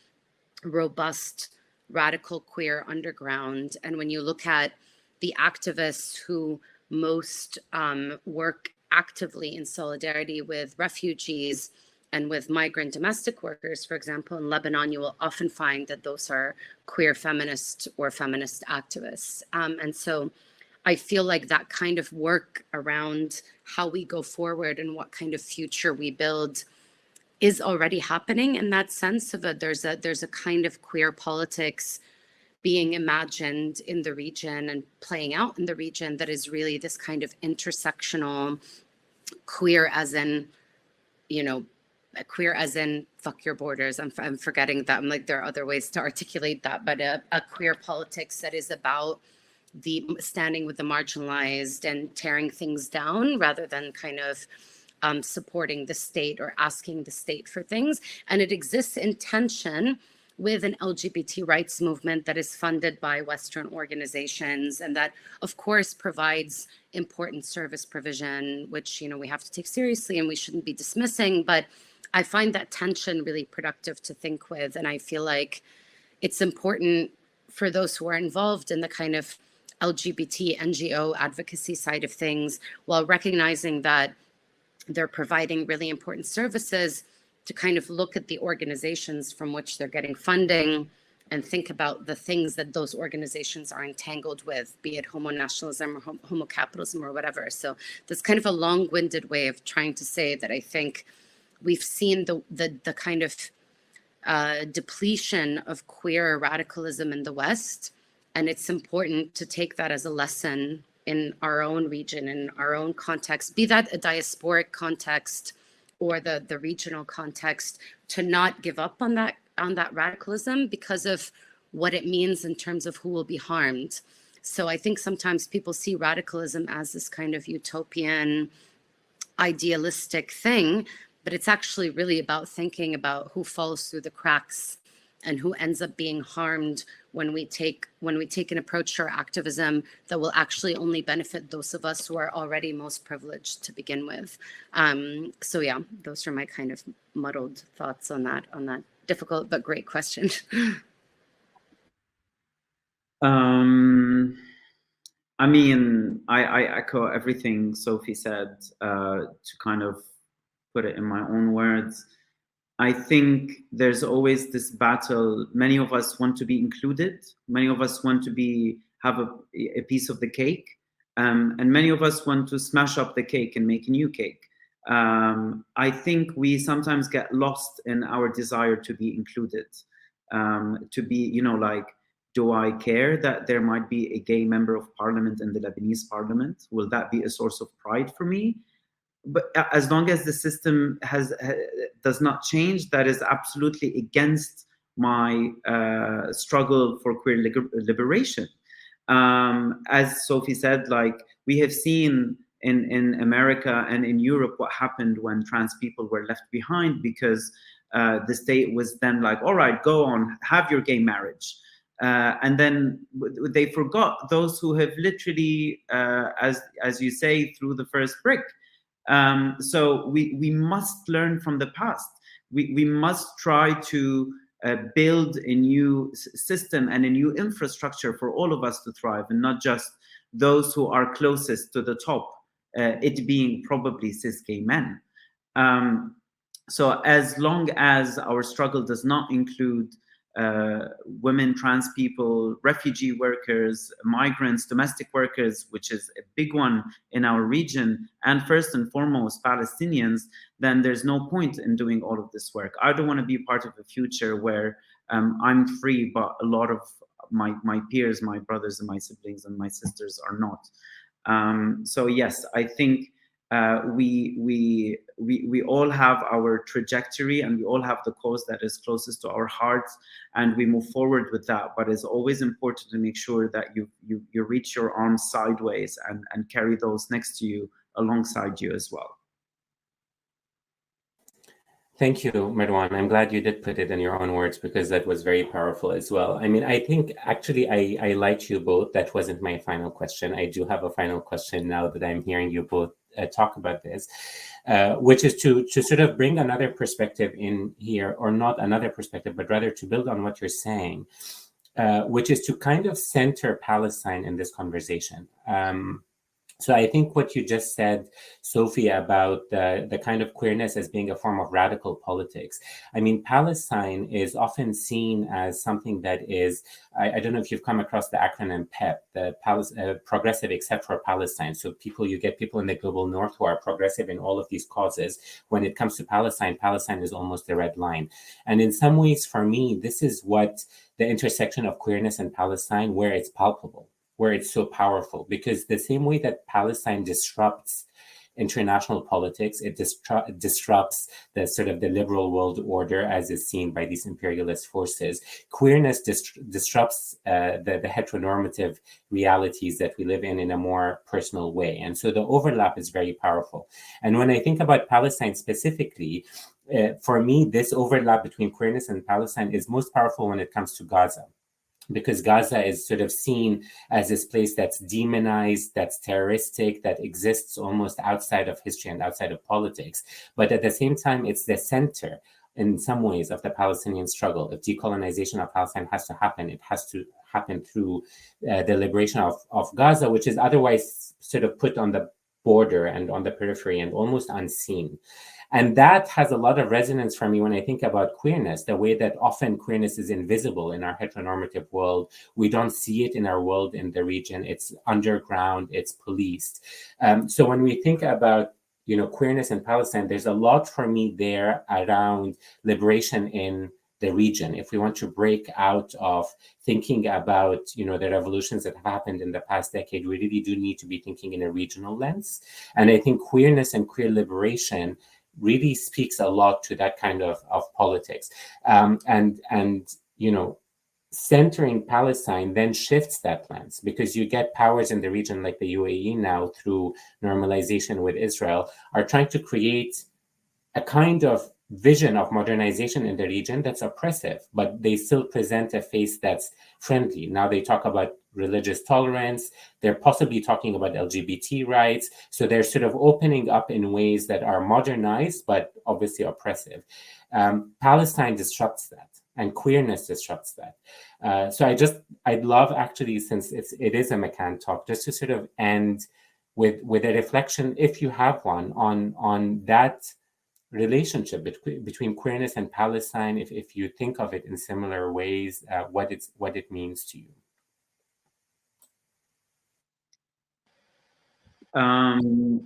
robust radical queer underground. And when you look at the activists who most work actively in solidarity with refugees and with migrant domestic workers, for example, in Lebanon, you will often find that those are queer feminist or feminist activists. And so I feel like that kind of work around how we go forward and what kind of future we build is already happening in that sense of there's a kind of queer politics being imagined in the region and playing out in the region that is really this kind of intersectional queer as in, you know, queer as in fuck your borders. I'm forgetting that. I'm like, there are other ways to articulate that, but a queer politics that is about the standing with the marginalized and tearing things down rather than kind of supporting the state or asking the state for things. And it exists in tension with an LGBT rights movement that is funded by Western organizations and that, of course, provides important service provision, which, you know, we have to take seriously and we shouldn't be dismissing. But I find that tension really productive to think with. And I feel like it's important for those who are involved in the kind of LGBT NGO advocacy side of things, while recognizing that they're providing really important services, to kind of look at the organizations from which they're getting funding and think about the things that those organizations are entangled with, be it homo nationalism or homo capitalism or whatever. So that's kind of a long-winded way of trying to say that I think we've seen the kind of depletion of queer radicalism in the West, and it's important to take that as a lesson in our own region, in our own context, be that a diasporic context or the regional context, to not give up on that radicalism because of what it means in terms of who will be harmed. So I think sometimes people see radicalism as this kind of utopian, idealistic thing, but it's actually really about thinking about who falls through the cracks and who ends up being harmed when we take an approach to our activism that will actually only benefit those of us who are already most privileged to begin with. So yeah, those are my kind of muddled thoughts on that difficult but great question. I mean, I echo everything Sophie said. To kind of put it in my own words, I think there's always this battle. Many of us want to be included. Many of us want to have a piece of the cake. And many of us want to smash up the cake and make a new cake. I think we sometimes get lost in our desire to be included. To be, you know, like, do I care that there might be a gay member of parliament in the Lebanese parliament? Will that be a source of pride for me? But as long as the system does not change, that is absolutely against my struggle for queer liberation. As Sophie said, like, we have seen in America and in Europe what happened when trans people were left behind, because the state was then like, all right, go on, have your gay marriage. And then they forgot those who have literally, as you say, threw the first brick. So we must learn from the past. We must try to build a new system and a new infrastructure for all of us to thrive, and not just those who are closest to the top, it being probably cis gay men. So as long as our struggle does not include women, trans people, refugee workers, migrants, domestic workers, which is a big one in our region, and first and foremost Palestinians, then there's no point in doing all of this work. I don't want to be part of a future where I'm free, but a lot of my peers, my brothers and my siblings and my sisters are not. So yes, I think we all have our trajectory, and we all have the cause that is closest to our hearts, and we move forward with that. But it's always important to make sure that you reach your arms sideways and carry those next to you alongside you as well. Thank you, Marwan. I'm glad you did put it in your own words, because that was very powerful as well. I mean, I think actually I liked you both. That wasn't my final question. I do have a final question now that I'm hearing you both talk about this, which is to sort of bring another perspective in here, or not another perspective, but rather to build on what you're saying, which is to kind of center Palestine in this conversation. So I think what you just said, Sophie, about the kind of queerness as being a form of radical politics. I mean, Palestine is often seen as something that is, I don't know if you've come across the acronym PEP, the Progressive Except for Palestine. So you get people in the global north who are progressive in all of these causes. When it comes to Palestine, Palestine is almost the red line. And in some ways, for me, this is what the intersection of queerness and Palestine, where it's palpable, where it's so powerful, because the same way that Palestine disrupts international politics, it disrupts the sort of the liberal world order as is seen by these imperialist forces. Queerness disrupts the heteronormative realities that we live in a more personal way. And so the overlap is very powerful. And when I think about Palestine specifically, for me, this overlap between queerness and Palestine is most powerful when it comes to Gaza, because Gaza is sort of seen as this place that's demonized, that's terroristic, that exists almost outside of history and outside of politics. But at the same time, it's the center, in some ways, of the Palestinian struggle. If decolonization of Palestine has to happen, it has to happen through the liberation of Gaza, which is otherwise sort of put on the border and on the periphery and almost unseen. And that has a lot of resonance for me when I think about queerness, the way that often queerness is invisible in our heteronormative world. We don't see it in our world in the region. It's underground, it's policed. So when we think about, queerness in Palestine, there's a lot for me there around liberation in the region. If we want to break out of thinking about, the revolutions that have happened in the past decade, we really do need to be thinking in a regional lens. And I think queerness and queer liberation really speaks a lot to that kind of politics. And centering Palestine then shifts that lens, because you get powers in the region like the UAE now, through normalization with Israel, are trying to create a kind of vision of modernization in the region that's oppressive, but they still present a face that's friendly. Now they talk about religious tolerance, they're possibly talking about LGBT rights. So they're sort of opening up in ways that are modernized, but obviously oppressive. Palestine disrupts that, and queerness disrupts that. So I'd love, actually, since it is a McCann talk, just to sort of end with a reflection, if you have one, on that relationship between queerness and Palestine, if you think of it in similar ways, what it means to you. You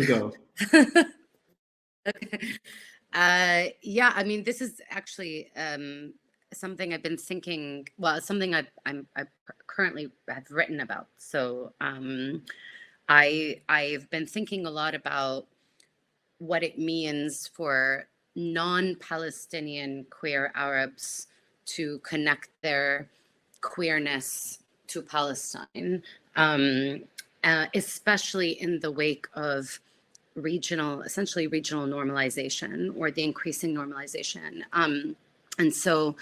go. Okay. Yeah, I mean, this is actually something I've been thinking. Well, something I currently have written about. So I've been thinking a lot about what it means for non-Palestinian queer Arabs to connect their queerness to Palestine, especially in the wake of essentially regional normalization, or the increasing normalization. And so,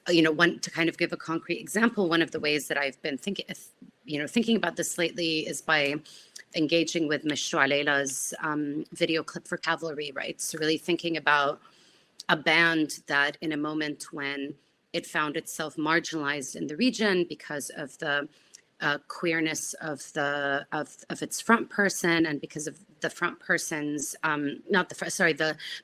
to kind of give a concrete example, one of the ways that I've been thinking about this lately is by engaging with Mishru Aleila's video clip for Cavalry, right? So really thinking about a band that, in a moment when it found itself marginalized in the region because of the queerness of its front person, and because of the front person's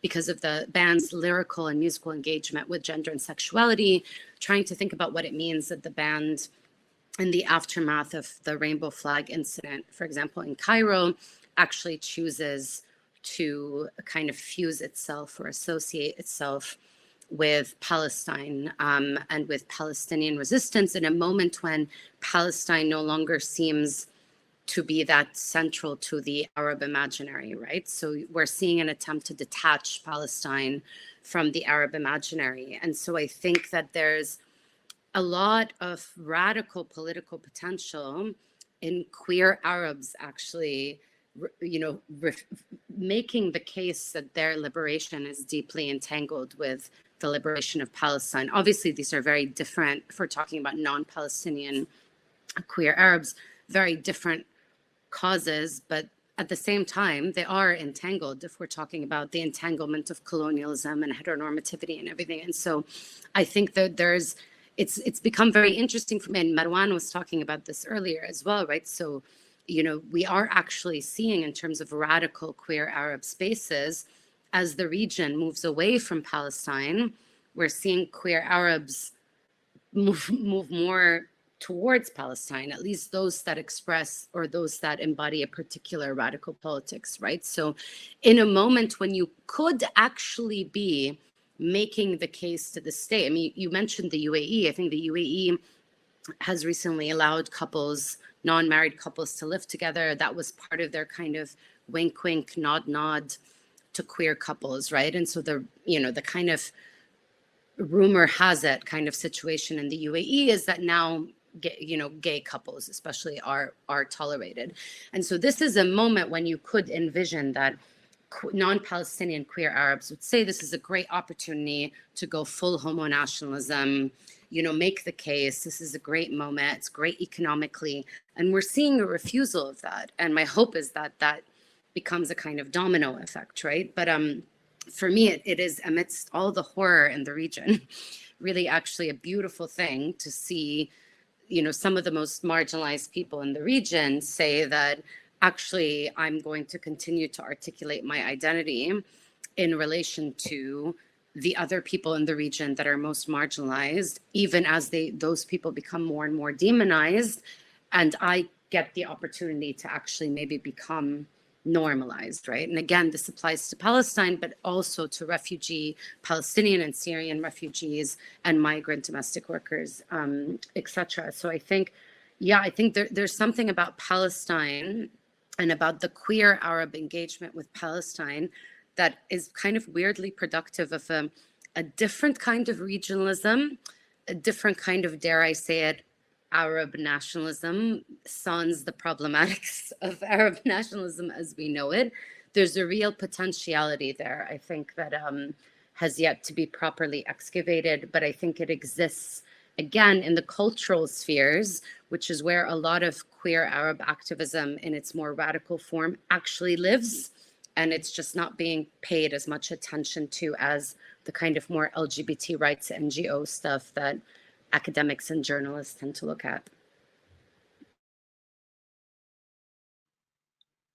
because of the band's lyrical and musical engagement with gender and sexuality, trying to think about what it means that the band, in the aftermath of the rainbow flag incident, for example, in Cairo, actually chooses to kind of fuse itself or associate itself with Palestine and with Palestinian resistance in a moment when Palestine no longer seems to be that central to the Arab imaginary, right? So we're seeing an attempt to detach Palestine from the Arab imaginary. And so I think that there's a lot of radical political potential in queer Arabs actually, making the case that their liberation is deeply entangled with the liberation of Palestine. Obviously, these are very different, if we're talking about non-Palestinian queer Arabs, very different causes, but at the same time, they are entangled if we're talking about the entanglement of colonialism and heteronormativity and everything. And so I think that it's become very interesting for me, and Marwan was talking about this earlier as well, right? So, we are actually seeing, in terms of radical queer Arab spaces, as the region moves away from Palestine, we're seeing queer Arabs move more towards Palestine, at least those that express or those that embody a particular radical politics, right? So in a moment when you could actually be making the case to the state, I mean, you mentioned the UAE. I think the UAE has recently allowed couples, non-married couples, to live together. That was part of their kind of wink, wink, nod, nod to queer couples, right? And so the kind of rumor has it kind of situation in the UAE is that now gay couples especially are tolerated. And so this is a moment when you could envision that non-Palestinian queer Arabs would say this is a great opportunity to go full homo nationalism, make the case. This is a great moment. It's great economically. And we're seeing a refusal of that. And my hope is that that becomes a kind of domino effect, right? But for me, it is, amidst all the horror in the region, really actually a beautiful thing to see, some of the most marginalized people in the region say that actually I'm going to continue to articulate my identity in relation to the other people in the region that are most marginalized, even as those people become more and more demonized, and I get the opportunity to actually maybe become normalized, right? And again, this applies to Palestine, but also to refugee Palestinian and Syrian refugees and migrant domestic workers, etc. So I think there's something about Palestine and about the queer Arab engagement with Palestine that is kind of weirdly productive of a different kind of regionalism, a different kind of, dare I say it, Arab nationalism, sans the problematics of Arab nationalism as we know it. There's a real potentiality there, I think, that has yet to be properly excavated, but I think it exists, again, in the cultural spheres, which is where a lot of queer Arab activism in its more radical form actually lives. And it's just not being paid as much attention to as the kind of more LGBT rights NGO stuff that academics and journalists tend to look at.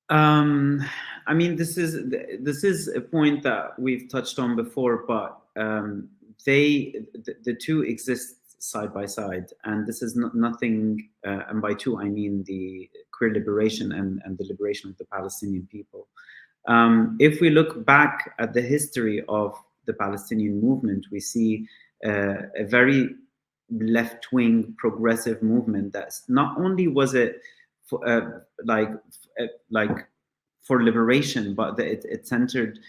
I mean, this is a point that we've touched on before, but the two exist side by side, and this is nothing. And by two, I mean the queer liberation and the liberation of the Palestinian people. If we look back at the history of the Palestinian movement, we see a very left-wing progressive movement that not only was it like for liberation, but it centered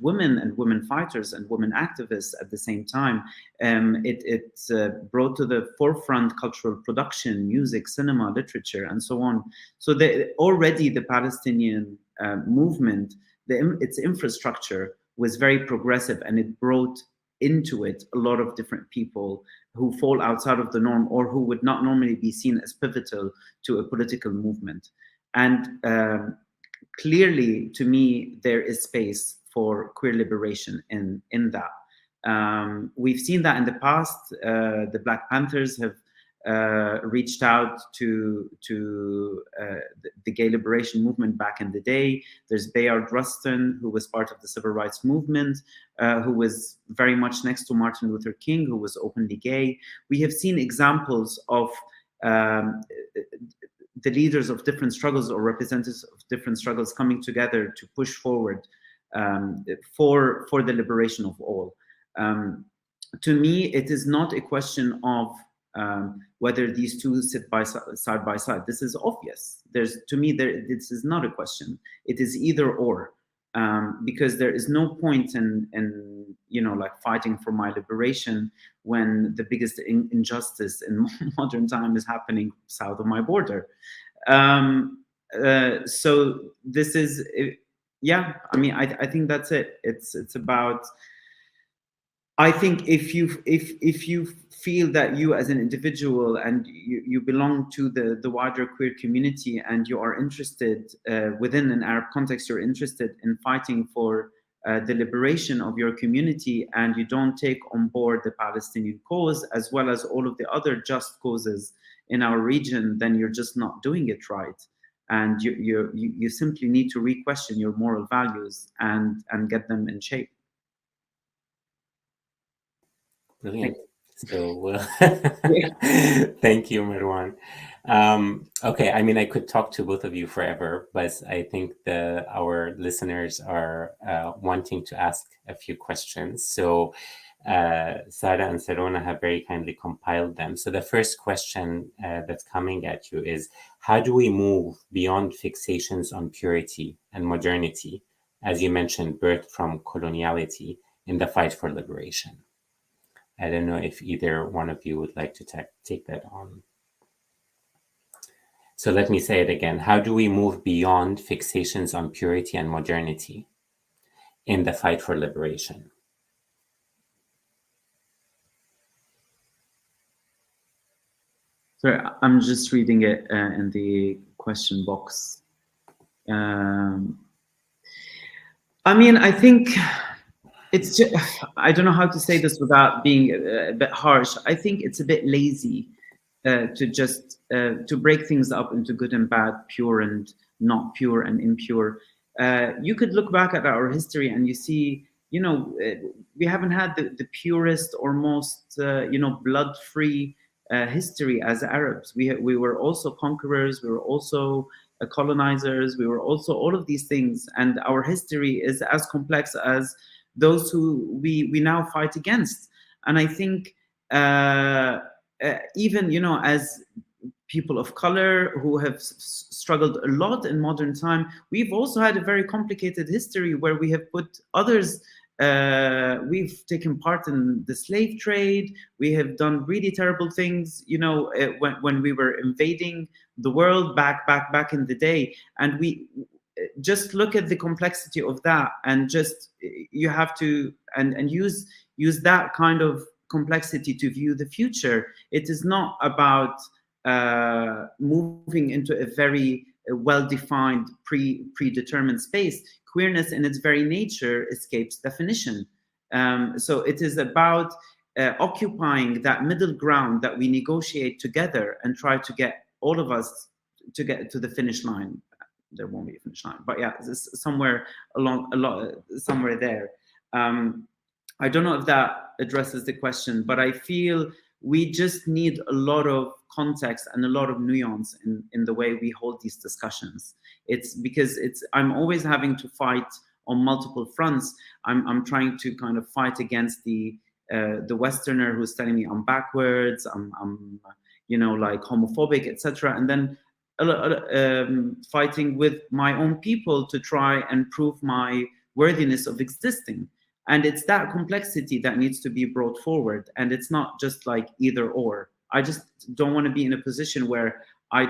women and women fighters and women activists at the same time. It brought to the forefront cultural production, music, cinema, literature, and so on. So already the Palestinian movement, its infrastructure was very progressive, and it brought into it a lot of different people who fall outside of the norm or who would not normally be seen as pivotal to a political movement. And clearly, to me, there is space for queer liberation in that. We've seen that in the past. The Black Panthers have reached out to the gay liberation movement back in the day. There's Bayard Rustin, who was part of the civil rights movement, who was very much next to Martin Luther King, who was openly gay. We have seen examples of the leaders of different struggles or representatives of different struggles coming together to push forward for the liberation of all. To me, it is not a question of whether these two sit side by side. This is obvious. This is not a question. It is either or, because there is no point in like fighting for my liberation when the biggest injustice in modern time is happening south of my border. So this is, yeah. I mean, I think that's it. It's about. I think if you feel that you as an individual and you belong to the wider queer community and you are interested within an Arab context, you're interested in fighting for the liberation of your community, and you don't take on board the Palestinian cause as well as all of the other just causes in our region, then you're just not doing it right. And you simply need to re-question your moral values and get them in shape. Brilliant. So thank you, Marwan. Okay, I mean, I could talk to both of you forever, but I think our listeners are wanting to ask a few questions. So Sarah and Sarona have very kindly compiled them. So the first question that's coming at you is, how do we move beyond fixations on purity and modernity, as you mentioned, birthed from coloniality, in the fight for liberation? I don't know if either one of you would like to take that on. So let me say it again. How do we move beyond fixations on purity and modernity in the fight for liberation? Sorry, I'm just reading it in the question box. I mean, I think it's just, I don't know how to say this without being a bit harsh. I think it's a bit lazy to just to break things up into good and bad, pure and not pure and impure. You could look back at our history and you see, we haven't had the purest or most, blood-free history as Arabs. We were also conquerors. We were also colonizers. We were also all of these things. And our history is as complex as those who we now fight against. And I think even, as people of color who have struggled a lot in modern time, we've also had a very complicated history where we have put others, we've taken part in the slave trade. We have done really terrible things, when we were invading the world back in the day. And we just look at the complexity of that, and just you have to and use that kind of complexity to view the future. It is not about moving into a very well-defined predetermined space. Queerness in its very nature escapes definition. So it is about occupying that middle ground that we negotiate together and try to get all of us to get to the finish line. There won't be a finish line, but yeah, somewhere somewhere there. I don't know if that addresses the question, but I feel we just need a lot of context and a lot of nuance in the way we hold these discussions. It's because I'm always having to fight on multiple fronts. I'm trying to kind of fight against the Westerner who's telling me I'm backwards, I'm like homophobic, etc. And then fighting with my own people to try and prove my worthiness of existing. And it's that complexity that needs to be brought forward. And it's not just like either or. I just don't want to be in a position where I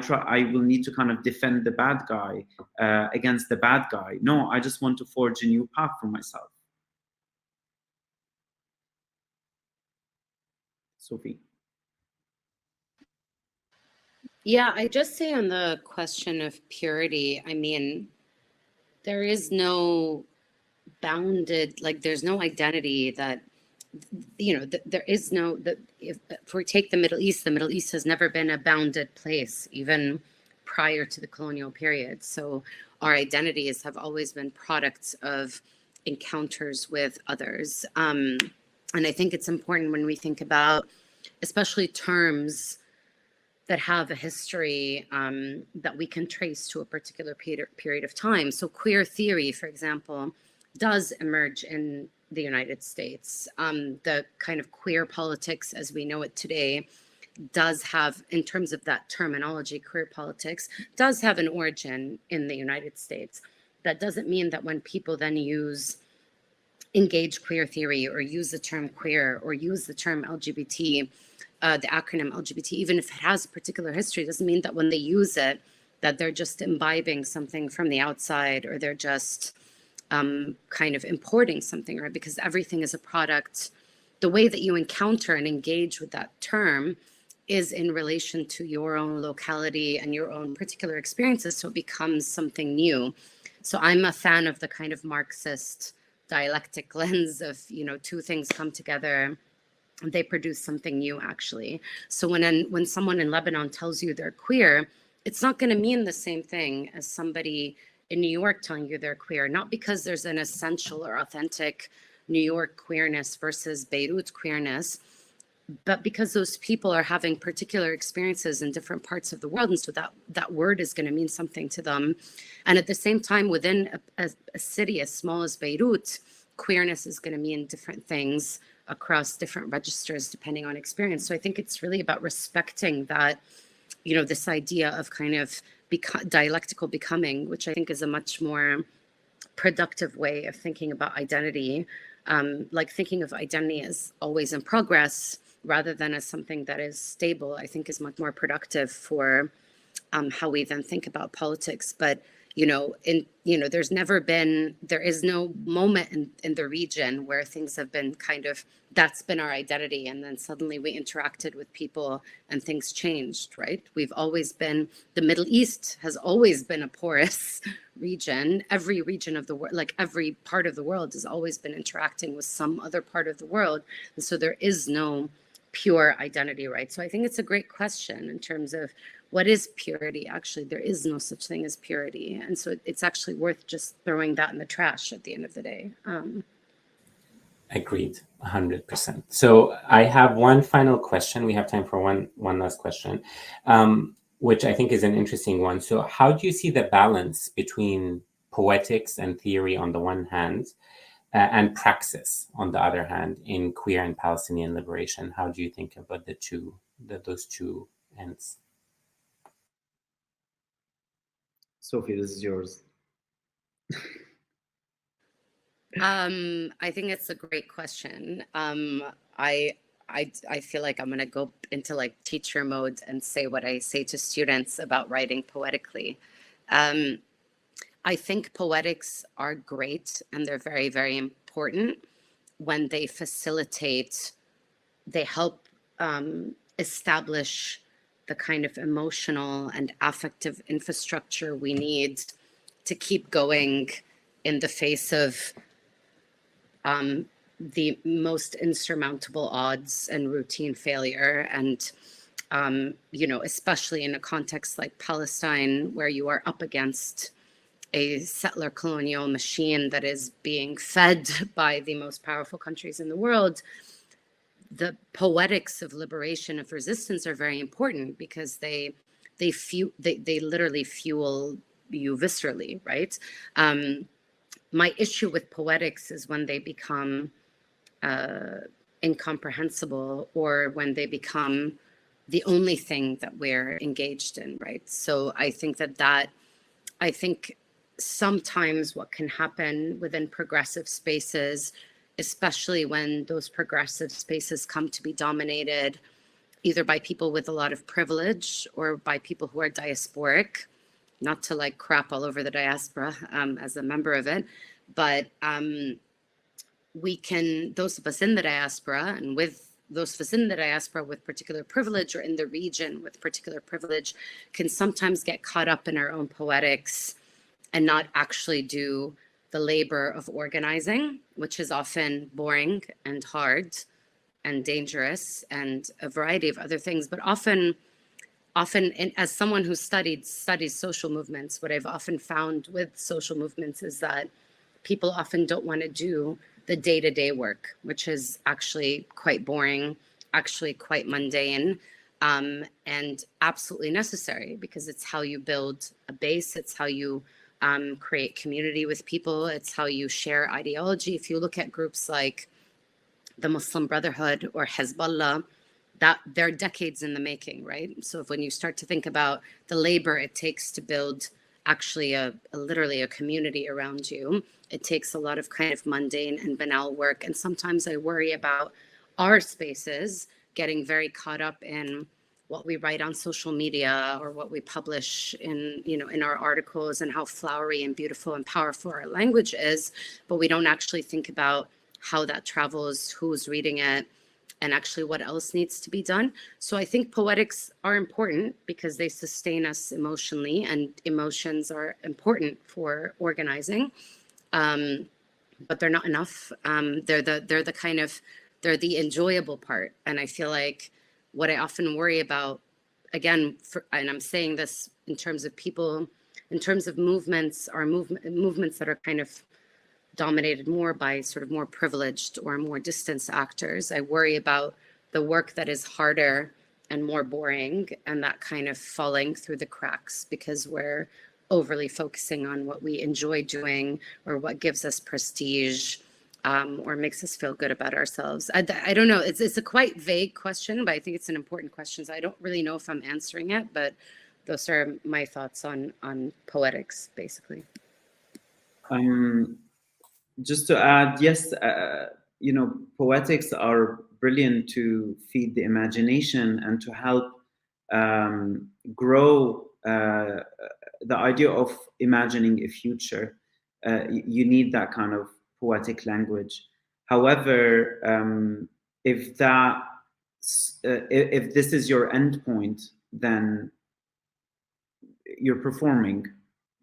will need to kind of defend the bad guy against the bad guy. No, I just want to forge a new path for myself. Sophie. Yeah, I just say on the question of purity, I mean, there is no bounded, like there's no identity that there is no, if we take the Middle East has never been a bounded place, even prior to the colonial period. So our identities have always been products of encounters with others. And I think it's important when we think about, especially terms that have a history that we can trace to a particular period of time. So queer theory, for example, does emerge in the United States. The kind of queer politics as we know it today does have, in terms of that terminology, queer politics, does have an origin in the United States. That doesn't mean that when people then engage queer theory or use the term queer or use the term LGBT, the acronym LGBT, even if it has a particular history, doesn't mean that when they use it, that they're just imbibing something from the outside, or they're just kind of importing something, right? Because everything is a product. The way that you encounter and engage with that term is in relation to your own locality and your own particular experiences. So it becomes something new. So I'm a fan of the kind of Marxist dialectic lens of, two things come together, they produce something new, actually. So when someone in Lebanon tells you they're queer, it's not going to mean the same thing as somebody in New York telling you they're queer, not because there's an essential or authentic New York queerness versus Beirut queerness, but because those people are having particular experiences in different parts of the world. And so that word is going to mean something to them. And at the same time, within a city as small as Beirut, queerness is going to mean different things across different registers, depending on experience. So I think it's really about respecting that, this idea of kind of dialectical becoming, which I think is a much more productive way of thinking about identity, like thinking of identity as always in progress rather than as something that is stable, I think is much more productive for how we then think about politics. But there is no moment in the region where things have been kind of, that's been our identity, and then suddenly we interacted with people and things changed, right? The Middle East has always been a porous region. Every region of the world, like every part of the world, has always been interacting with some other part of the world. And so there is no pure identity, right? So I think it's a great question in terms of what is purity. Actually, there is no such thing as purity. And so it's actually worth just throwing that in the trash at the end of the day. Agreed, 100%. So I have one final question. We have time for one last question, which I think is an interesting one. So how do you see the balance between poetics and theory on the one hand, and praxis on the other hand, in queer and Palestinian liberation? How do you think about those two ends? Sophie, this is yours. I think it's a great question. I feel like I'm going to go into like teacher mode and say what I say to students about writing poetically. I think poetics are great, and they're very, very important when they help establish the kind of emotional and affective infrastructure we need to keep going in the face of the most insurmountable odds and routine failure. And, especially in a context like Palestine, where you are up against a settler colonial machine that is being fed by the most powerful countries in the world, the poetics of liberation, of resistance, are very important because they literally fuel you viscerally, right? My issue with poetics is when they become incomprehensible, or when they become the only thing that we're engaged in, right? So I think sometimes what can happen within progressive spaces, especially when those progressive spaces come to be dominated either by people with a lot of privilege or by people who are diasporic, not to like crap all over the diaspora as a member of it, but those of us in the diaspora, and with those of us in the diaspora with particular privilege, or in the region with particular privilege, can sometimes get caught up in our own poetics and not actually do the labor of organizing, which is often boring and hard. and dangerous and a variety of other things. But often as someone who studies social movements, what I've often found with social movements is that people often don't want to do the day-to-day work, which is actually quite boring, actually quite mundane, and absolutely necessary, because it's how you build a base. It's how you create community with people. It's how you share ideology. If you look at groups like the Muslim Brotherhood or Hezbollah, that they're decades in the making, right? So when you start to think about the labor it takes to build actually literally a community around you, it takes a lot of kind of mundane and banal work. And sometimes I worry about our spaces getting very caught up in what we write on social media or what we publish in our articles, and how flowery and beautiful and powerful our language is, but we don't actually think about how that travels, who's reading it, and actually what else needs to be done. So I think poetics are important because they sustain us emotionally, and emotions are important for organizing, but they're not enough. They're the enjoyable part. And I feel like what I often worry about, again, and I'm saying this in terms of people, in terms of movements, are movements that are kind of dominated more by sort of more privileged or more distanced actors. I worry about the work that is harder and more boring, and that kind of falling through the cracks because we're overly focusing on what we enjoy doing or what gives us prestige, or makes us feel good about ourselves. I don't know. It's a quite vague question, but I think it's an important question. So I don't really know if I'm answering it, but those are my thoughts on poetics, basically. Just to add, yes, poetics are brilliant to feed the imagination and to help grow the idea of imagining a future. You need that kind of poetic language. However, if this is your end point, then you're performing.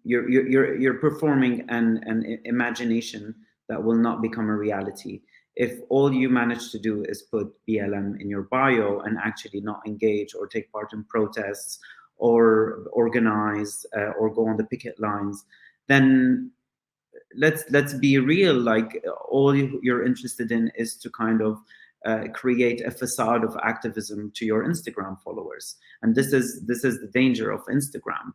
You're performing an imagination that will not become a reality. If all you manage to do is put BLM in your bio and actually not engage or take part in protests or organize or go on the picket lines, then let's be real. Like, all you're interested in is to kind of create a facade of activism to your Instagram followers, and this is the danger of Instagram.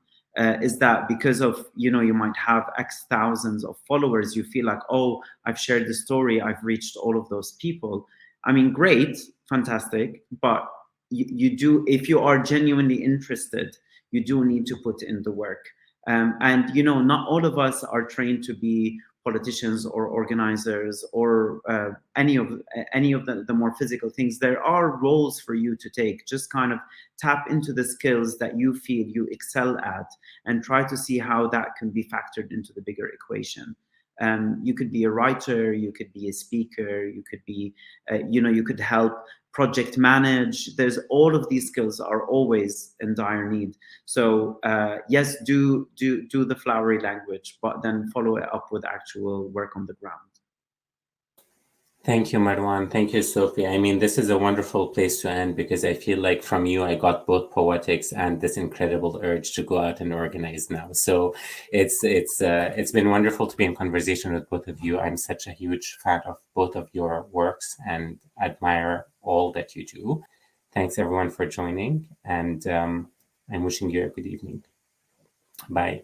Is that because of, you might have X thousands of followers, you feel like, oh, I've shared the story, I've reached all of those people. I mean, great, fantastic, but you do, if you are genuinely interested, you do need to put in the work. And not all of us are trained to be politicians or organizers or any of the more physical things. There are roles for you to take. Just kind of tap into the skills that you feel you excel at and try to see how that can be factored into the bigger equation. You could be a writer, you could be a speaker, you could be, you could help project manage. There's all of these skills are always in dire need. So yes, do the flowery language, but then follow it up with actual work on the ground. Thank you, Marwan. Thank you, Sophie. I mean, this is a wonderful place to end because I feel like from you, I got both poetics and this incredible urge to go out and organize now. So it's been wonderful to be in conversation with both of you. I'm such a huge fan of both of your works and admire all that you do. Thanks everyone for joining, and I'm wishing you a good evening. Bye.